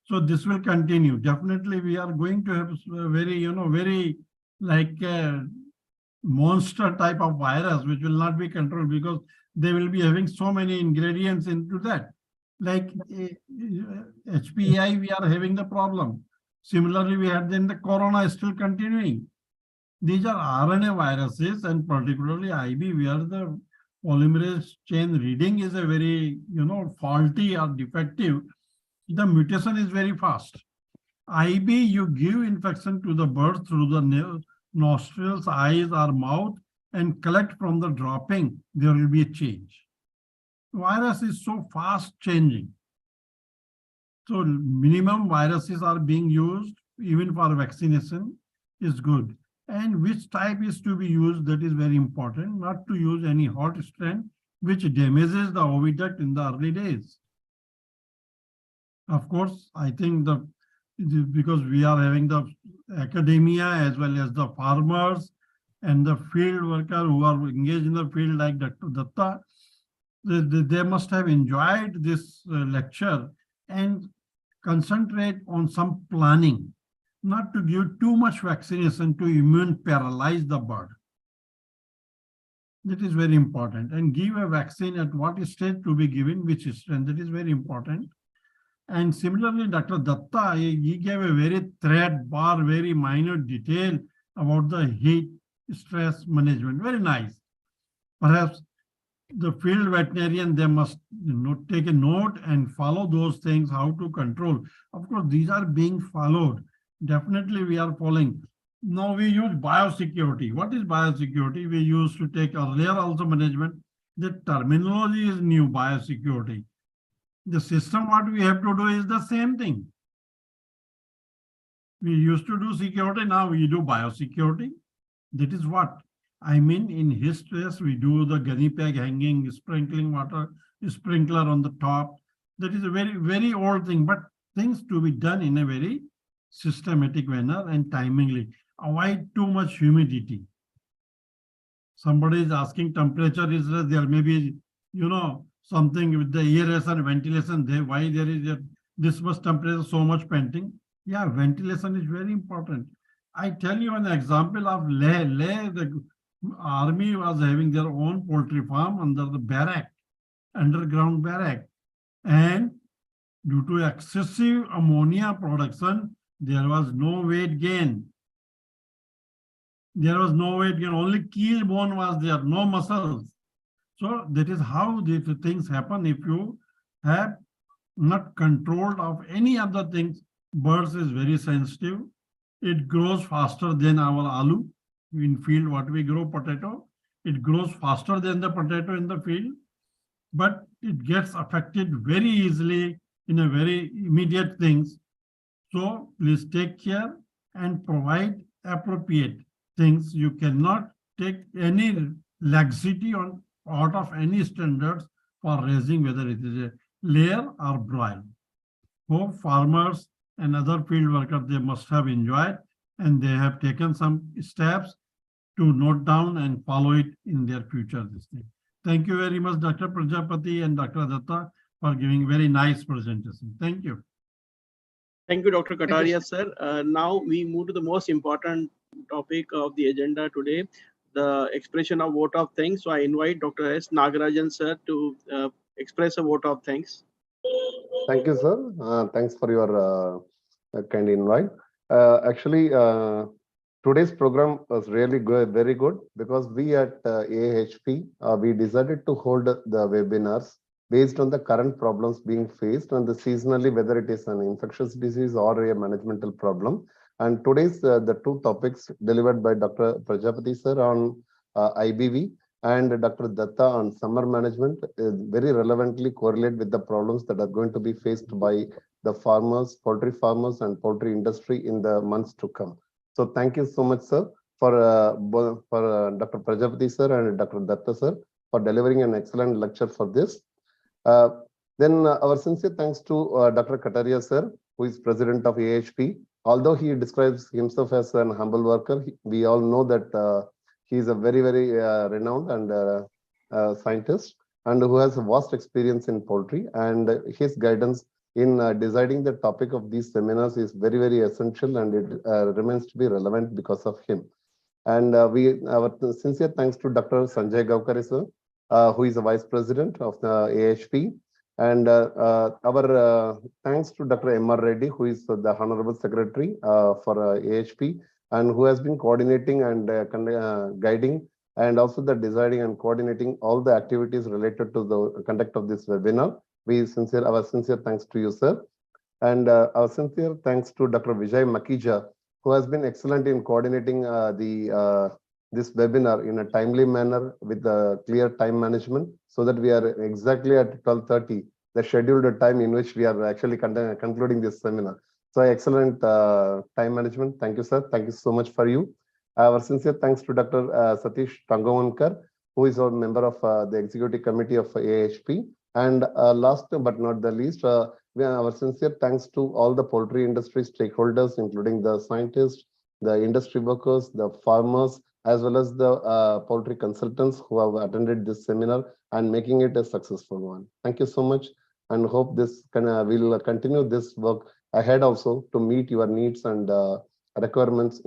So this will continue. Definitely we are going to have a very, very like monster type of virus, which will not be controlled because they will be having so many ingredients into that. Like HPI, we are having the problem. Similarly, we had then the corona is still continuing. These are RNA viruses, and particularly IB, where the polymerase chain reading is a very, faulty or defective. The mutation is very fast. IB, you give infection to the bird through the nostrils, eyes, or mouth, and collect from the dropping, there will be a change. Virus is so fast changing. So minimum viruses are being used, even for vaccination is good. And which type is to be used, that is very important, not to use any hot strain, which damages the oviduct in the early days. Of course, I think because we are having the academia as well as the farmers and the field worker who are engaged in the field like Dr. Datta, they must have enjoyed this lecture and concentrate on some planning, not to give too much vaccination to immune paralyze the bird. That is very important. And give a vaccine at what stage to be given, which strain, that is very important. And similarly, Dr. Datta, he gave a very very minute detail about the heat stress management. Very nice. Perhaps the field veterinarian, they must take a note and follow those things, how to control. Of course, these are being followed. Definitely we are following. Now we use biosecurity. What is biosecurity? We used to take earlier also management. The terminology is new, biosecurity. The system, what we have to do is the same thing. We used to do security, now we do biosecurity. That is what I mean. In his place, we do the gunny peg hanging, sprinkling water, sprinkler on the top. That is a very, very old thing, but things to be done in a very systematic manner and timingly. Avoid too much humidity. Somebody is asking temperature is there may be, something with the aeration, ventilation, there, why there is this much temperature, so much panting. Yeah, ventilation is very important. I tell you an example of Leh. Leh, the army was having their own poultry farm under the barrack, underground barrack. And due to excessive ammonia production, there was no weight gain. There was no weight gain, only keel bone was there, no muscles. So that is how these things happen if you have not controlled of any other things. Birds is very sensitive. It grows faster than our aloo in field, what we grow potato. It grows faster than the potato in the field, but it gets affected very easily in a very immediate things. So please take care and provide appropriate things. You cannot take any laxity on out of any standards for raising, whether it is a layer or broil. Hope farmers and other field workers, they must have enjoyed and they have taken some steps to note down and follow it in their future. This thing. Thank you very much, Dr. Prajapati and Dr. Datta, for giving very nice presentation. Thank you.
Thank you, Dr. Kataria, sir. Now we move to the most important topic of the agenda today, the expression of vote of thanks. So I invite Dr. S. Nagarajan, sir, to express a vote of thanks.
Thank you, sir. Thanks for your kind invite. Actually, today's program was really good, very good, because we at AAHP, we decided to hold the webinars based on the current problems being faced and the seasonally, whether it is an infectious disease or a managemental problem. And today's the two topics delivered by Dr. Prajapati sir on IBV and Dr. Datta on summer management very relevantly correlate with the problems that are going to be faced by the farmers, poultry farmers and poultry industry in the months to come. So thank you so much, sir, for Dr. Prajapati sir and Dr. Datta sir for delivering an excellent lecture for this. Then our sincere thanks to Dr. Kataria sir, who is president of AAHP. Although he describes himself as an humble worker, we all know that he is a very, very renowned and scientist and who has a vast experience in poultry, and his guidance in deciding the topic of these seminars is very, very essential, and it remains to be relevant because of him. And our sincere thanks to Dr. Sanjay Gavkare sir, who is the Vice President of the AHP. And our thanks to Dr. M.R. Reddy, who is the Honorable Secretary for AHP, and who has been coordinating and guiding and also the deciding and coordinating all the activities related to the conduct of this webinar. Our sincere thanks to you, sir. And our sincere thanks to Dr. Vijay Makija, who has been excellent in coordinating this webinar in a timely manner with a clear time management, so that we are exactly at 12:30, the scheduled time in which we are actually concluding this seminar. So excellent time management. Thank you, sir. Thank you so much for you. Our sincere thanks to Dr. Satish Tangavankar, who is our member of the executive committee of AAHP. And last but not the least, our sincere thanks to all the poultry industry stakeholders, including the scientists, the industry workers, the farmers, as well as the poultry consultants who have attended this seminar and making it a successful one. Thank you so much, and hope this will continue this work ahead also to meet your needs and requirements